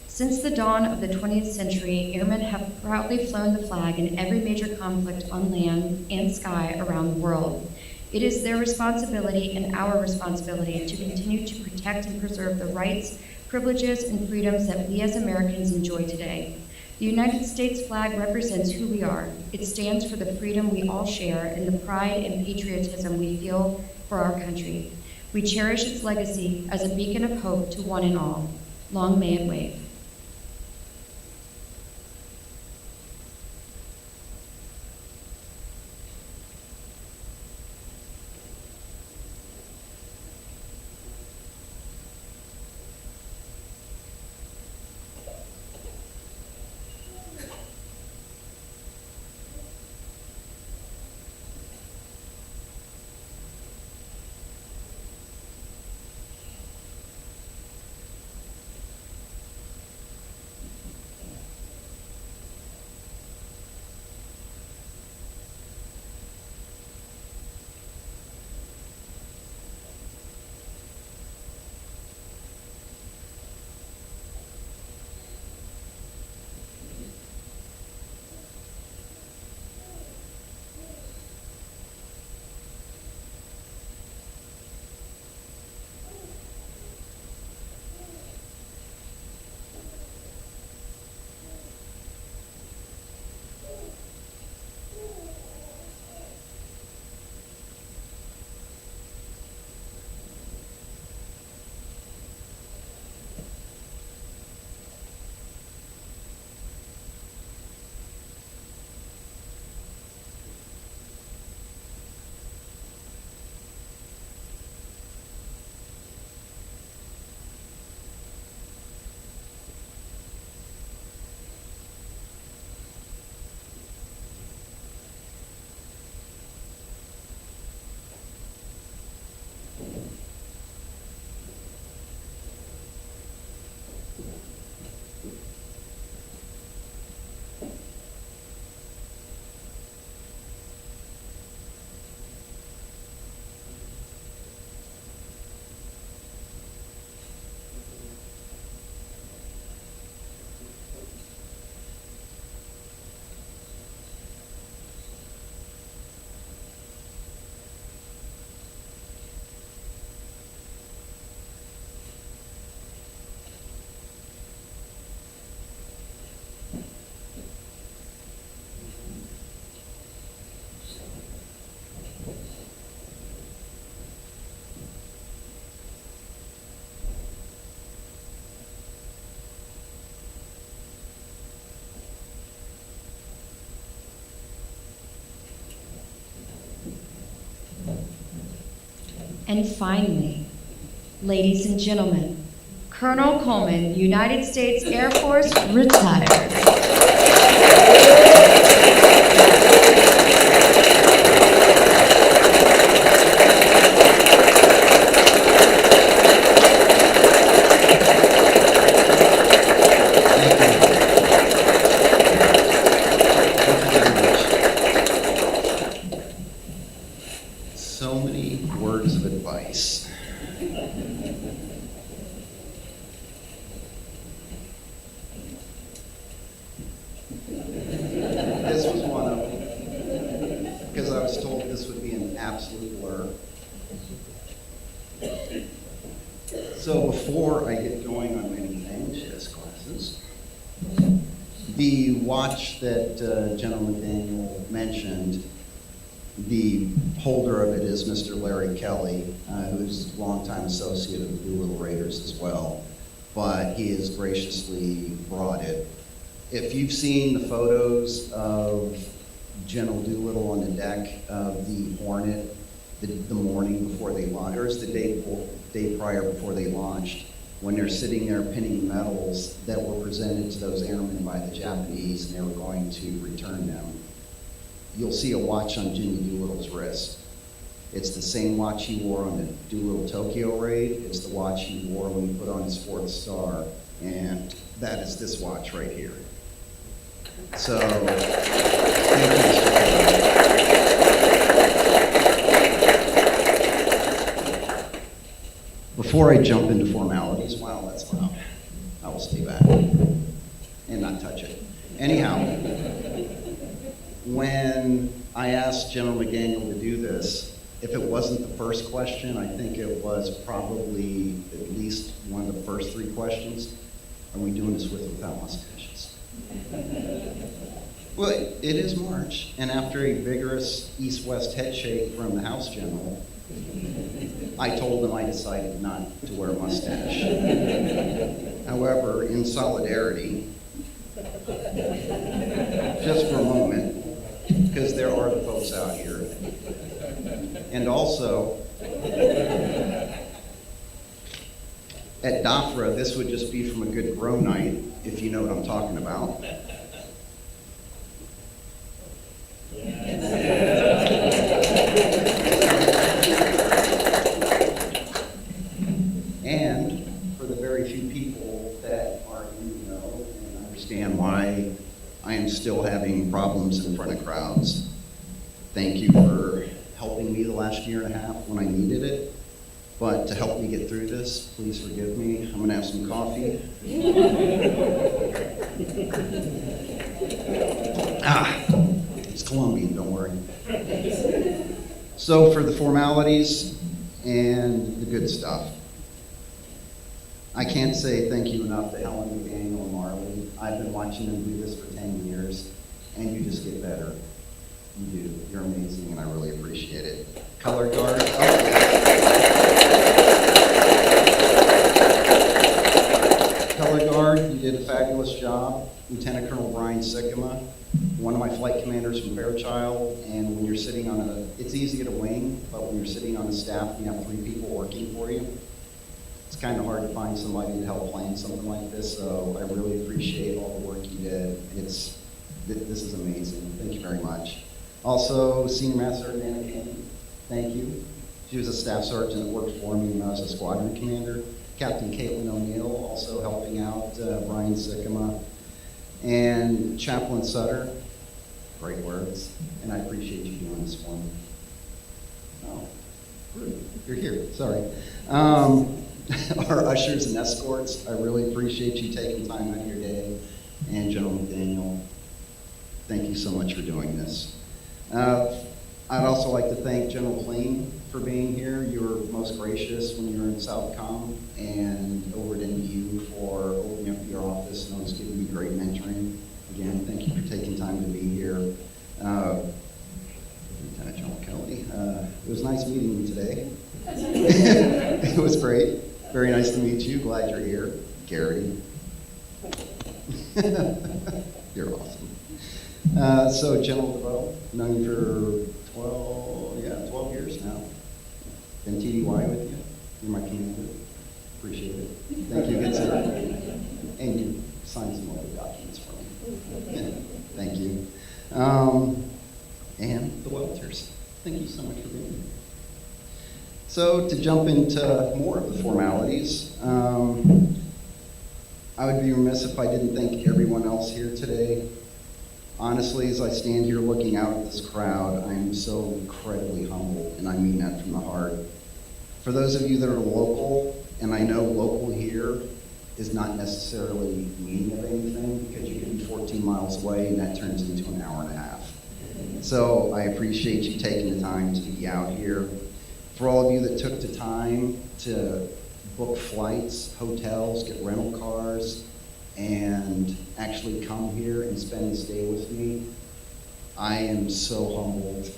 Since the dawn of the 20th century, airmen have proudly flown the flag in every major conflict on land and sky around the world. It is their responsibility and our responsibility to continue to protect and preserve the rights, privileges, and freedoms that we as Americans enjoy today. The United States flag represents who we are. It stands for the freedom we all share and the pride and patriotism we feel for our country. We cherish its legacy as a beacon of hope to one and all. Long may it wave. And finally, ladies and gentlemen, Colonel Coleman, United States Air Force, retired. So many words of advice. This was one of them, because I was told this would be an absolute blur. So before I get going on many things, yes, glasses, the watch that General McDaniel mentioned, the holder of it is Mr. Larry Kelly, who's a longtime associate of the Doolittle Raiders as well, but he has graciously brought it. If you've seen the photos of General Doolittle on the deck of the Hornet the morning before they launched, or it's the day prior before they launched, when they're sitting there pinning medals that were presented to those airmen by the Japanese, and they were going to return them, you'll see a watch on Jimmy Doolittle's wrist. It's the same watch he wore on the Doolittle Tokyo raid. It's the watch he wore when he put on his 4th star, and that is this watch right here. So, thank you, Mr. Kelly. Before I jump into formalities, wow, that's loud. I will stay back and not touch it. Anyhow, when I asked General McDaniel to do this, if it wasn't the first question, I think it was probably at least one of the first 3 questions. Are we doing this with or without mustaches? Well, it is March, and after a vigorous east-west head shake from the House General, I told him I decided not to wear a mustache. However, in solidarity, just for a moment, because there are the folks out here, and also, at DAFRA, this would just be from a good grow night, if you know what I'm talking about. And for the very few people that are in the know and understand why I am still having problems in front of crowds, thank you for helping me the last year and a half when I needed it. But to help me get through this, please forgive me. I'm gonna have some coffee. It's Colombian, don't worry. So for the formalities and the good stuff, I can't say thank you enough to Helen, McDaniel, and Marley. I've been watching them do this for 10 years, and you just get better. You do. You're amazing, and I really appreciate it. Color guard. Color guard, you did a fabulous job. Lieutenant Colonel Brian Sikkema, one of my flight commanders from Fairchild, and when you're sitting on it's easy at a wing, but when you're sitting on a staff and you have 3 people working for you, it's kind of hard to find somebody to help plan something like this, so I really appreciate all the work you did. This is amazing. Thank you very much. Also, Senior Master Sergeant Anna Kane, thank you. She was a staff sergeant that worked for me when I was a squadron commander. Captain Caitlin O'Neill also helping out Brian Sikkema. And Chaplain Sutter, great words, and I appreciate you doing this for me. Oh, good. You're here, sorry. Our ushers and escorts, I really appreciate you taking time out of your day. And General McDaniel, thank you so much for doing this. I'd also like to thank General Plain for being here. You were most gracious when you were in Southcom, and over at NDU for opening up your office and always giving me great mentoring. Again, thank you for taking time to be here. Lieutenant General Kelly, it was nice meeting you today. It was great. Very nice to meet you. Glad you're here. Gary. You're awesome. So General DeVoe, known you for 12 years now. been TDY with you. You're my commander. Appreciate it. Thank you, good sir. And you signed some other documents for me. Yeah, thank you. And the Welters. Thank you so much for being here. So to jump into more of the formalities, I would be remiss if I didn't thank everyone else here today. Honestly, as I stand here looking out at this crowd, I am so incredibly humbled, and I mean that from the heart. For those of you that are local, and I know local here is not necessarily meaning of anything, because you can be 14 miles away and that turns into an hour and a half. So I appreciate you taking the time to be out here. For all of you that took the time to book flights, hotels, get rental cars, and actually come here and spend this day with me, I am so humbled.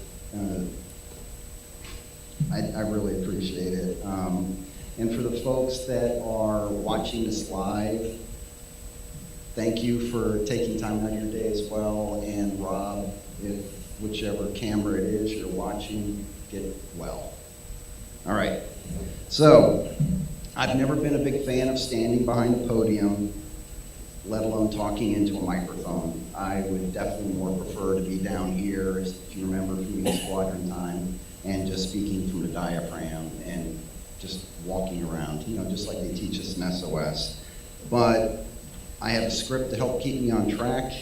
I really appreciate it. And for the folks that are watching this live, thank you for taking time out of your day as well. And Rob, if whichever camera it is you're watching, get well. All right, so I've never been a big fan of standing behind a podium, let alone talking into a microphone. I would definitely more prefer to be down here, if you remember from the squadron time, and just speaking from the diaphragm and just walking around, you know, just like they teach us in SOS. But I have a script to help keep me on track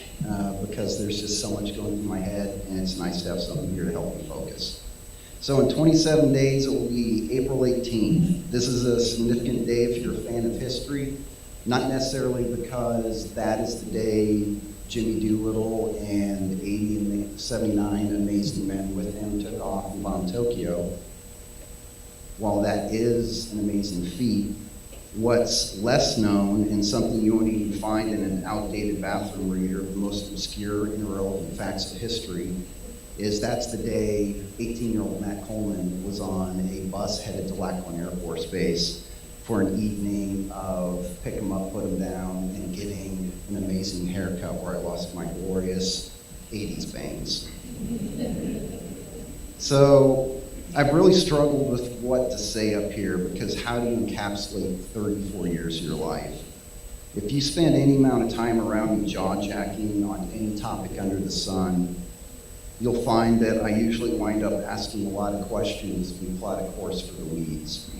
because there's just so much going through my head, and it's nice to have something here to help me focus. So in 27 days, it will be April 18th. This is a significant day if you're a fan of history, not necessarily because that is the day Jimmy Doolittle and 80 and 79 amazing men with him took off and bombed Tokyo. While that is an amazing feat, what's less known and something you won't even find in an outdated bathroom reader, the most obscure and irrelevant facts of history, is that's the day 18-year-old Matt Coleman was on a bus headed to Lackland Air Force Base for an evening of pick him up, put him down, and getting an amazing haircut where I lost my glorious 80s bangs. So I've really struggled with what to say up here because how do you encapsulate 34 years of your life? If you spend any amount of time around me jaw-jacking on any topic under the sun, you'll find that I usually wind up asking a lot of questions and plot a course for the weeds.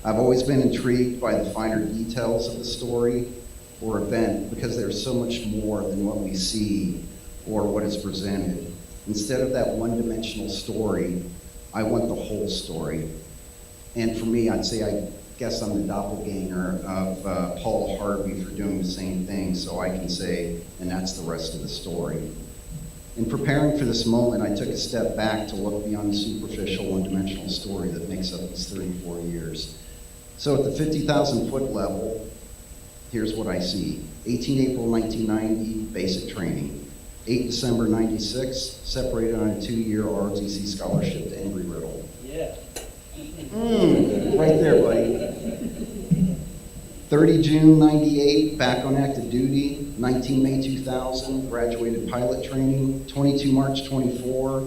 I've always been intrigued by the finer details of the story or event because there's so much more than what we see or what is presented. Instead of that one-dimensional story, I want the whole story. And for me, I'd say I guess I'm the doppelganger of Paul Harvey for doing the same thing, so I can say, and that's the rest of the story. In preparing for this moment, I took a step back to look beyond the superficial one-dimensional story that makes up these 34 years. So at the 50,000-foot level, here's what I see. 18 April 1990, basic training. 8 December 96, separated on a 2-year ROTC scholarship to Embry-Riddle. Yeah. Right there, buddy. 30 June 98, back on active duty. 19 May 2000, graduated pilot training. 22 March 24,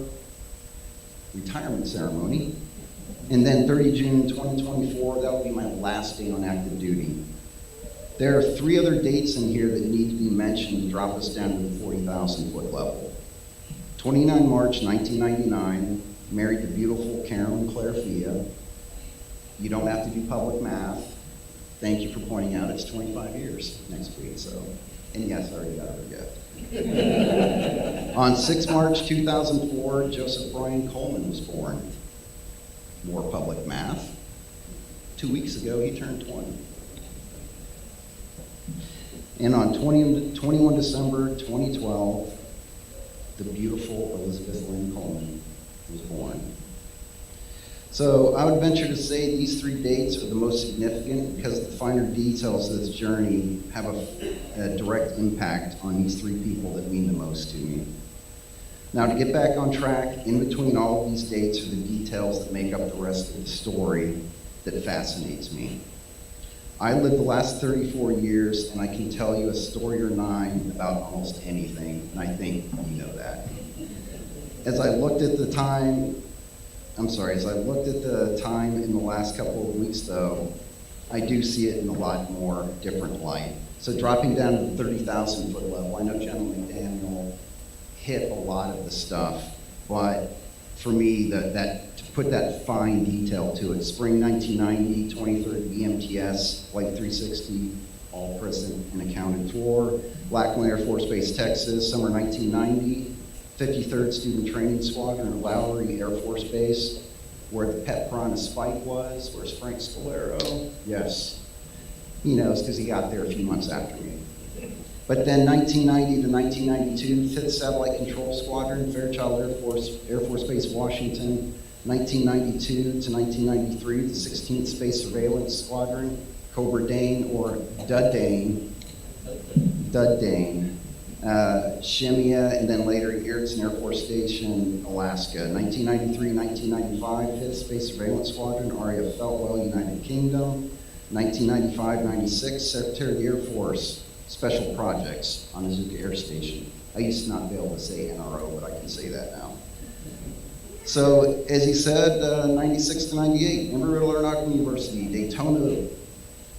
retirement ceremony. And then 30 June 2024, that will be my last day on active duty. There are 3 other dates in here that need to be mentioned to drop us down to the 40,000-foot level. 29 March 1999, married the beautiful Carolyn Claire Fia. You don't have to do public math. Thank you for pointing out it's 25 years next week, so, and yes, I already got her gift. On 6 March 2004, Joseph Brian Coleman was born. More public math. 2 weeks ago, he turned 20. And on 21 December 2012, the beautiful Elizabeth Lynn Coleman was born. So I would venture to say these 3 dates are the most significant because the finer details of this journey have a direct impact on these 3 people that mean the most to me. Now, to get back on track, in between all of these dates are the details that make up the rest of the story that fascinates me. I lived the last 34 years, and I can tell you a story or 9 about almost anything, and I think you know that. As I looked at the time I'm sorry, as I've looked at the time in the last couple of weeks though, I do see it in a lot more different light. So dropping down to the 30,000 foot level, I know Gentleman Daniel hit a lot of the stuff, but for me, to put that fine detail to it, spring 1990, 23rd EMTS, Flight 360, all present and accounted for. Lackland Air Force Base, Texas, summer 1990, 53rd Student Training Squadron at Lowry Air Force Base, where the Pet Piranha Spike was. Where's Frank Scalero? Yes. He knows because he got there a few months after me. But then 1990 to 1992, 5th Satellite Control Squadron, Fairchild Air Force Base, Washington. 1992 to 1993, the 16th Space Surveillance Squadron, Cobra Dane or Dud Dane, Shemia, and then later Erickson Air Force Station, Alaska. 1993, 1995, 5th Space Surveillance Squadron, RAF Feltwell, United Kingdom. 1995-96, Secretary of the Air Force, Special Projects on Azuka Air Station. I used to not be able to say NRO, but I can say that now. So, as he said, 96 to 98, Embry-Riddle Aeronautical University, Daytona,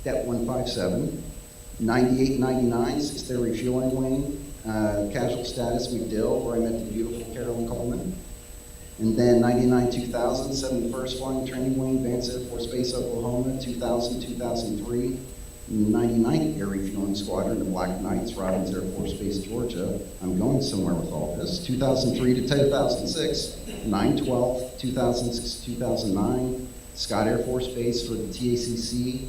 Det 157, 98 99, 6th Air Refueling Wing, casual status, MacDill, where I met the beautiful Carolyn Coleman. And then 99 2000, 71st Flying Training Wing, Vance Air Force Base, Oklahoma, 2000 2003. 99th Air Refueling Squadron, the Black Knights, Robbins Air Force Base, Georgia. I'm going somewhere with all this. 2003 to 2006, 9/12, 2006 to 2009, Scott Air Force Base for the TACC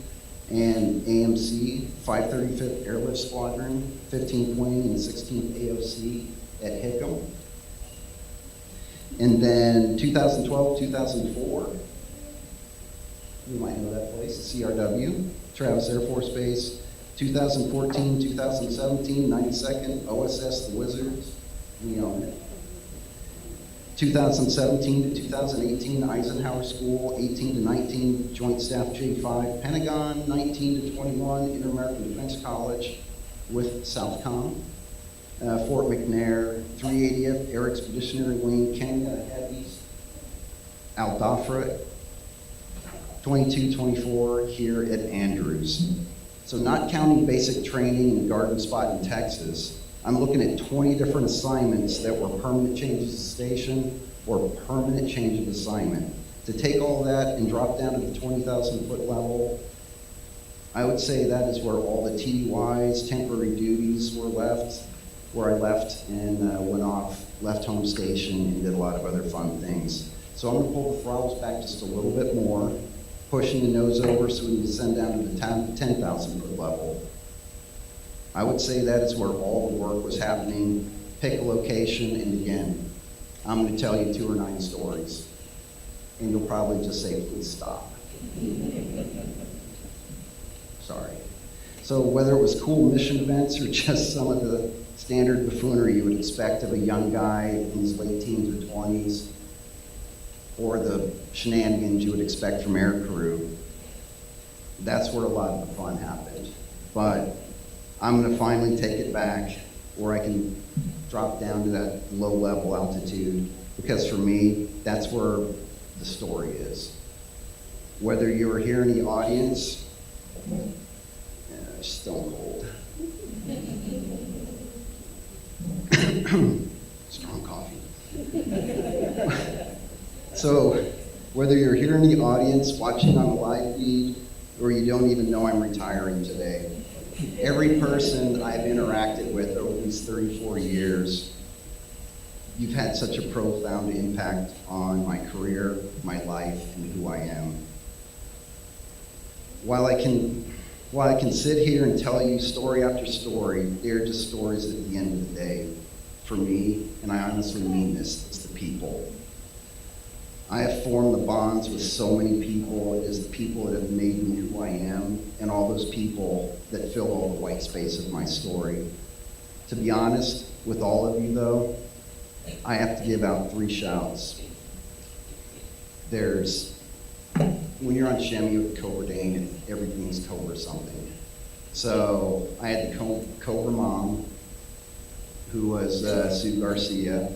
and AMC, 535th Airlift Squadron, 15th Wing and 16th AOC at Hickam. And then 2012, 2004, you might know that place, CRW, Travis Air Force Base, 2014, 2017, 92nd, OSS, the Wizards, we own it. 2017 to 2018, Eisenhower School, 18 to 19, Joint Staff J5, Pentagon, 19 to 21, Inter-American Defense College with Southcom. Fort McNair, 380th Air Expeditionary Wing, Kenya, Heavies, Al Dhafra, 22-24 here at Andrews. So not counting basic training in Garden Spot in Texas, I'm looking at 20 different assignments that were permanent changes of station or permanent change of assignment. To take all that and drop down to the 20,000 foot level, I would say that is where all the TDYs, temporary duties were left, where I left and went off, left home station and did a lot of other fun things. So I'm gonna pull the throttles back just a little bit more, pushing the nose over so we can descend down to the 10,000 foot level. I would say that is where all the work was happening. Pick a location, and again, I'm gonna tell you 2 or 9 stories. And you'll probably just say, please stop. Sorry. So whether it was cool mission events or just some of the standard buffoonery you would expect of a young guy in his late teens or 20s, or the shenanigans you would expect from air crew, that's where a lot of the fun happened. But I'm gonna finally take it back where I can drop down to that low level altitude, because for me, that's where the story is. Whether you were here in the audience, stone cold. Strong coffee. So, whether you're here in the audience, watching on the live feed, or you don't even know I'm retiring today, every person I've interacted with over these 34 years, you've had such a profound impact on my career, my life, and who I am. While I can sit here and tell you story after story, they're just stories at the end of the day. For me, and I honestly mean this, it's the people. I have formed the bonds with so many people as the people that have made me who I am, and all those people that fill all the white space of my story. To be honest with all of you though, I have to give out 3 shouts. There's, when you're on Shemmy with Cobra Dane, everything's Cobra something. So I had the Cobra mom, who was Sue Garcia,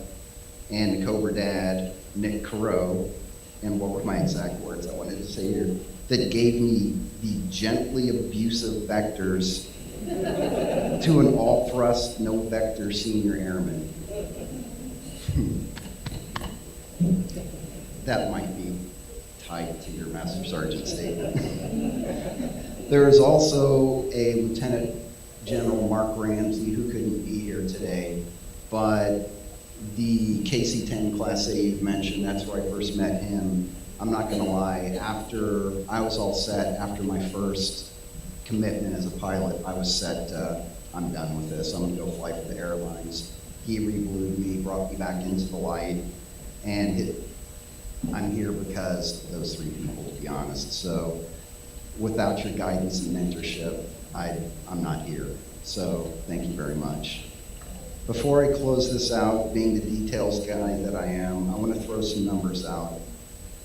and the Cobra dad, Nick Careau, and what were my exact words I wanted to say here, that gave me the gently abusive vectors to an all-thrust, no-vector senior airman. That might be tied to your Master Sergeant statement. There is also a Lieutenant General Mark Ramsey who couldn't be here today, but the KC-10 Class A you've mentioned, that's where I first met him. I'm not gonna lie, after I was all set, after my first commitment as a pilot, I was set, I'm done with this, I'm gonna go fly for the airlines. He reblued me, brought me back into the light, and I'm here because of those three people, to be honest. So without your guidance and mentorship, I'm not here. So thank you very much. Before I close this out, being the details guy that I am, I want to throw some numbers out.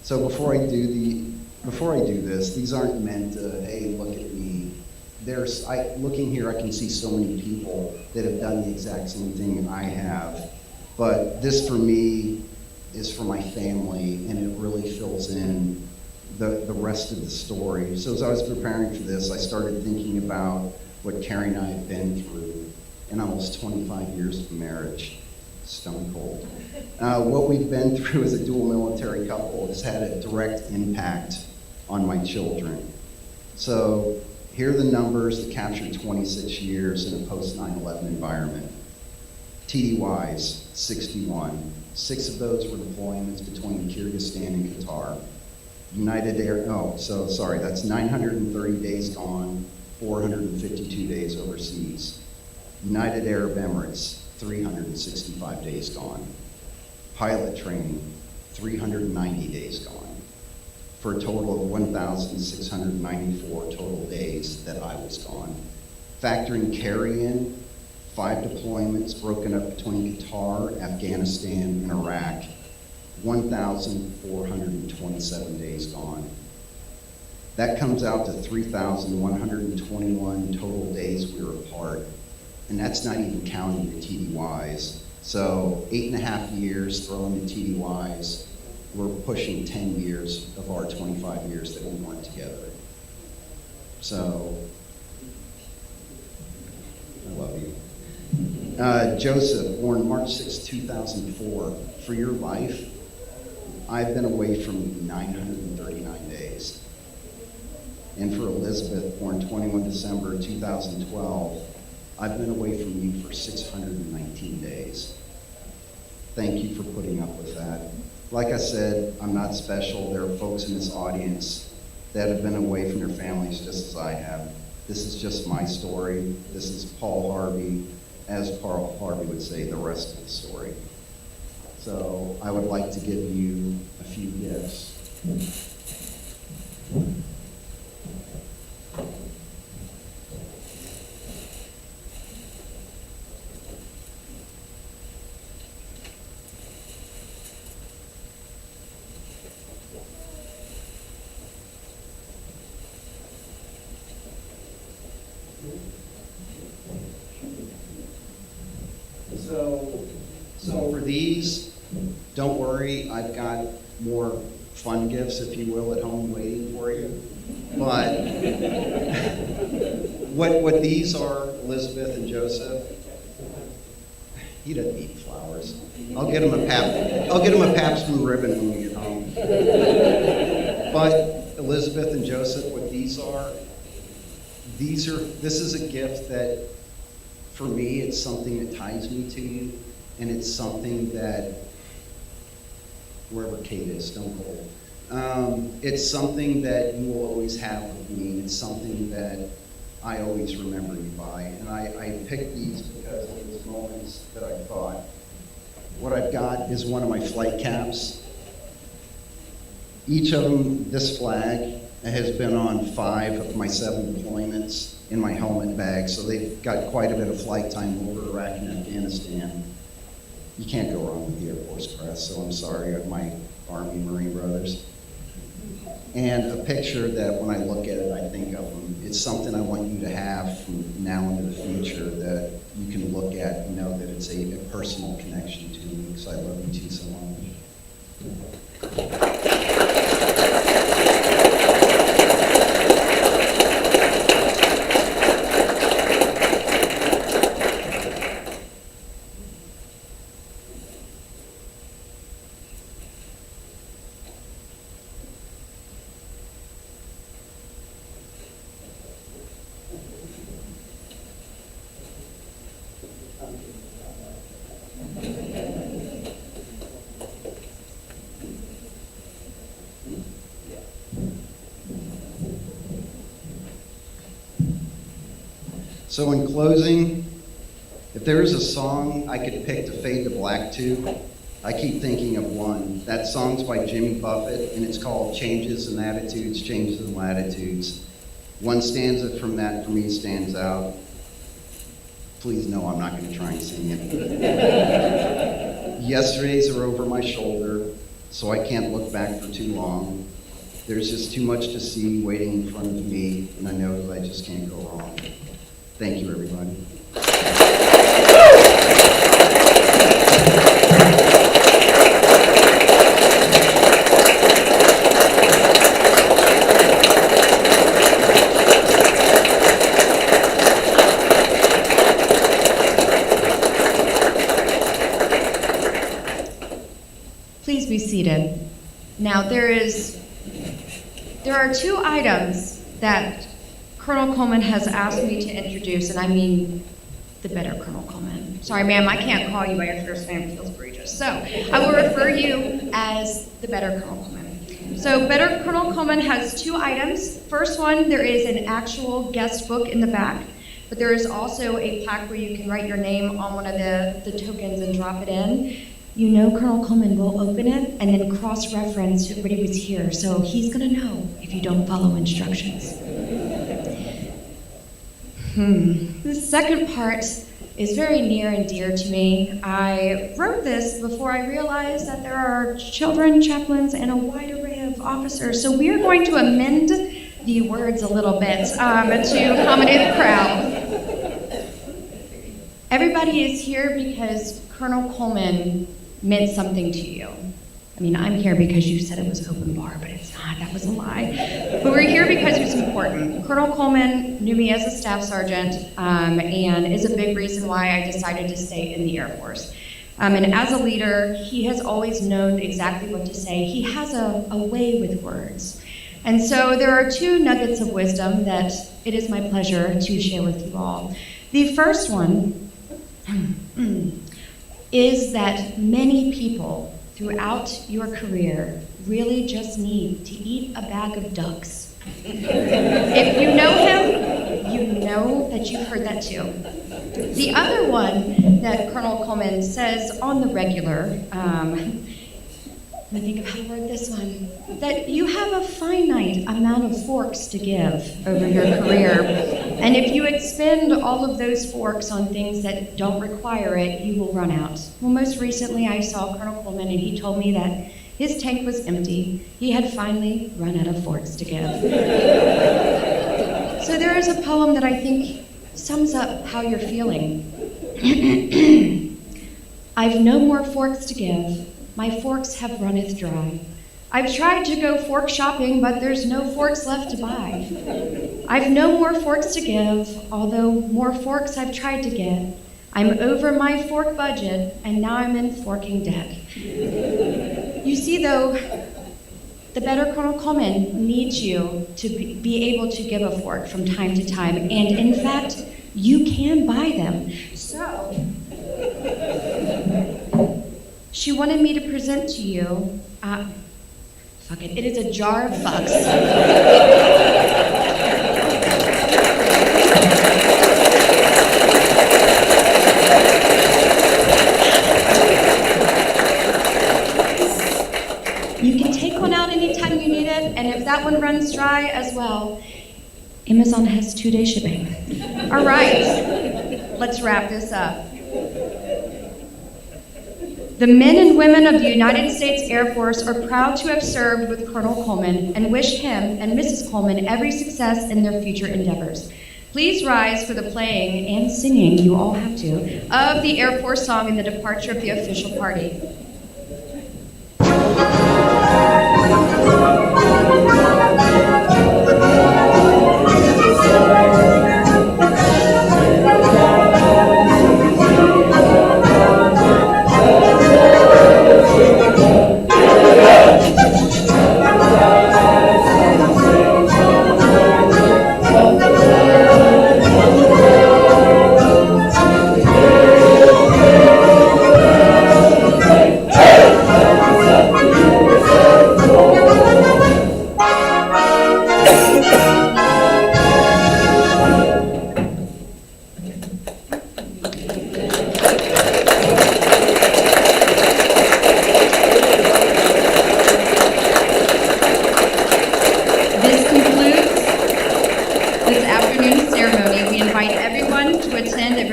So before I do this, these aren't meant to, hey, look at me. Looking here, I can see so many people that have done the exact same thing I have. But this for me is for my family, and it really fills in the rest of the story. So as I was preparing for this, I started thinking about what Carrie and I have been through in almost 25 years of marriage. Stone cold. What we've been through as a dual military couple has had a direct impact on my children. So here are the numbers that capture 26 years in a post 9/11 environment. TDYs, 61. 6 of those were deployments between Kyrgyzstan and Qatar. That's 930 days gone, 452 days overseas. United Arab Emirates, 365 days gone. Pilot training, 390 days gone, for a total of 1,694 total days that I was gone. Factoring carry-in, 5 deployments broken up between Qatar, Afghanistan, and Iraq, 1,427 days gone. That comes out to 3,121 total days we were apart. And that's not even counting the TDYs. So 8.5 years throwing the TDYs, we're pushing 10 years of our 25 years that we weren't together. So, I love you. Joseph, born March 6, 2004. For your life, I've been away from you 939 days. And for Elizabeth, born 21 December 2012, I've been away from you for 619 days. Thank you for putting up with that. Like I said, I'm not special. There are folks in this audience that have been away from their families just as I have. This is just my story. This is Paul Harvey, as Paul Harvey would say, the rest of the story. So I would like to give you a few gifts. So for these, don't worry, I've got more fun gifts, if you will, at home waiting for you. But what these are, Elizabeth and Joseph, he doesn't need flowers. I'll get him a Pabst Blue Ribbon when we get home. But Elizabeth and Joseph, what these are, this is a gift that, for me, it's something that ties me to you, and it's something that, wherever Kate is, Stone Cold, it's something that you will always have with me. It's something that I always remember you by, and I picked these because of those moments that I thought. What I've got is one of my flight caps. Each of them, this flag, has been on 5 of my 7 deployments in my helmet bag, so they've got quite a bit of flight time over Iraq and Afghanistan. You can't go wrong with the Air Force crest, so I'm sorry, my Army and Marine brothers. And a picture that when I look at it, I think of them. It's something I want you to have from now into the future that you can look at and know that it's a personal connection to me, because I love you too so much. So in closing, if there is a song I could pick to fade to black to, I keep thinking of one. That song's by Jimmy Buffett, and it's called Changes in Attitudes, Changes in Latitudes. One stanza from that for me stands out. Please know I'm not going to try and sing it. Yesterdays are over my shoulder, so I can't look back for too long. There's just too much to see waiting in front of me, and I know that I just can't go wrong. Thank you, everybody. Please be seated. Now, there are two items that Colonel Coleman has asked me to introduce, and I mean the better Colonel Coleman. Sorry, ma'am, I can't call you by your first name. It feels egregious. So I will refer you as the better Colonel Coleman. So better Colonel Coleman has two items. First one, there is an actual guest book in the back, but there is also a plaque where you can write your name on one of the tokens and drop it in. You know Colonel Coleman will open it and then cross-reference what he was here, so he's going to know if you don't follow instructions. The second part is very near and dear to me. I wrote this before I realized that there are children, chaplains, and a wide array of officers, so we are going to amend the words a little bit to accommodate the crowd. Everybody is here because Colonel Coleman meant something to you. I mean, I'm here because you said it was open bar, but it's not. That was a lie. But we're here because it was important. Colonel Coleman knew me as a staff sergeant and is a big reason why I decided to stay in the Air Force. And as a leader, he has always known exactly what to say. He has a way with words. And so there are two nuggets of wisdom that it is my pleasure to share with you all. The first one is that many people throughout your career really just need to eat a bag of ducks. If you know him, you know that you've heard that too. The other one that Colonel Coleman says on the regular, let me think of how to word this one, that you have a finite amount of forks to give over your career. And if you expend all of those forks on things that don't require it, you will run out. Well, most recently I saw Colonel Coleman and he told me that his tank was empty. He had finally run out of forks to give. So there is a poem that I think sums up how you're feeling. I've no more forks to give. My forks have runneth dry. I've tried to go fork shopping, but there's no forks left to buy. I've no more forks to give, although more forks I've tried to get. I'm over my fork budget, and now I'm in forking debt. You see, though, the better Colonel Coleman needs you to be able to give a fork from time to time, and in fact, you can buy them. So, she wanted me to present to you, it is a jar of fucks. You can take one out anytime you need it, and if that one runs dry as well, Amazon has 2-day shipping. All right, let's wrap this up. The men and women of the United States Air Force are proud to have served with Colonel Coleman and wish him and Mrs. Coleman every success in their future endeavors. Please rise for the playing and singing, you all have to, of the Air Force song and the departure of the official party.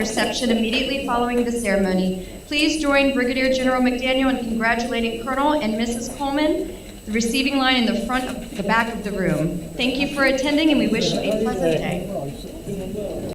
reception immediately following the ceremony. Please join Brigadier General McDaniel in congratulating Colonel and Mrs. Coleman, the receiving line in the front of the back of the room. Thank you for attending, and we wish you a pleasant day.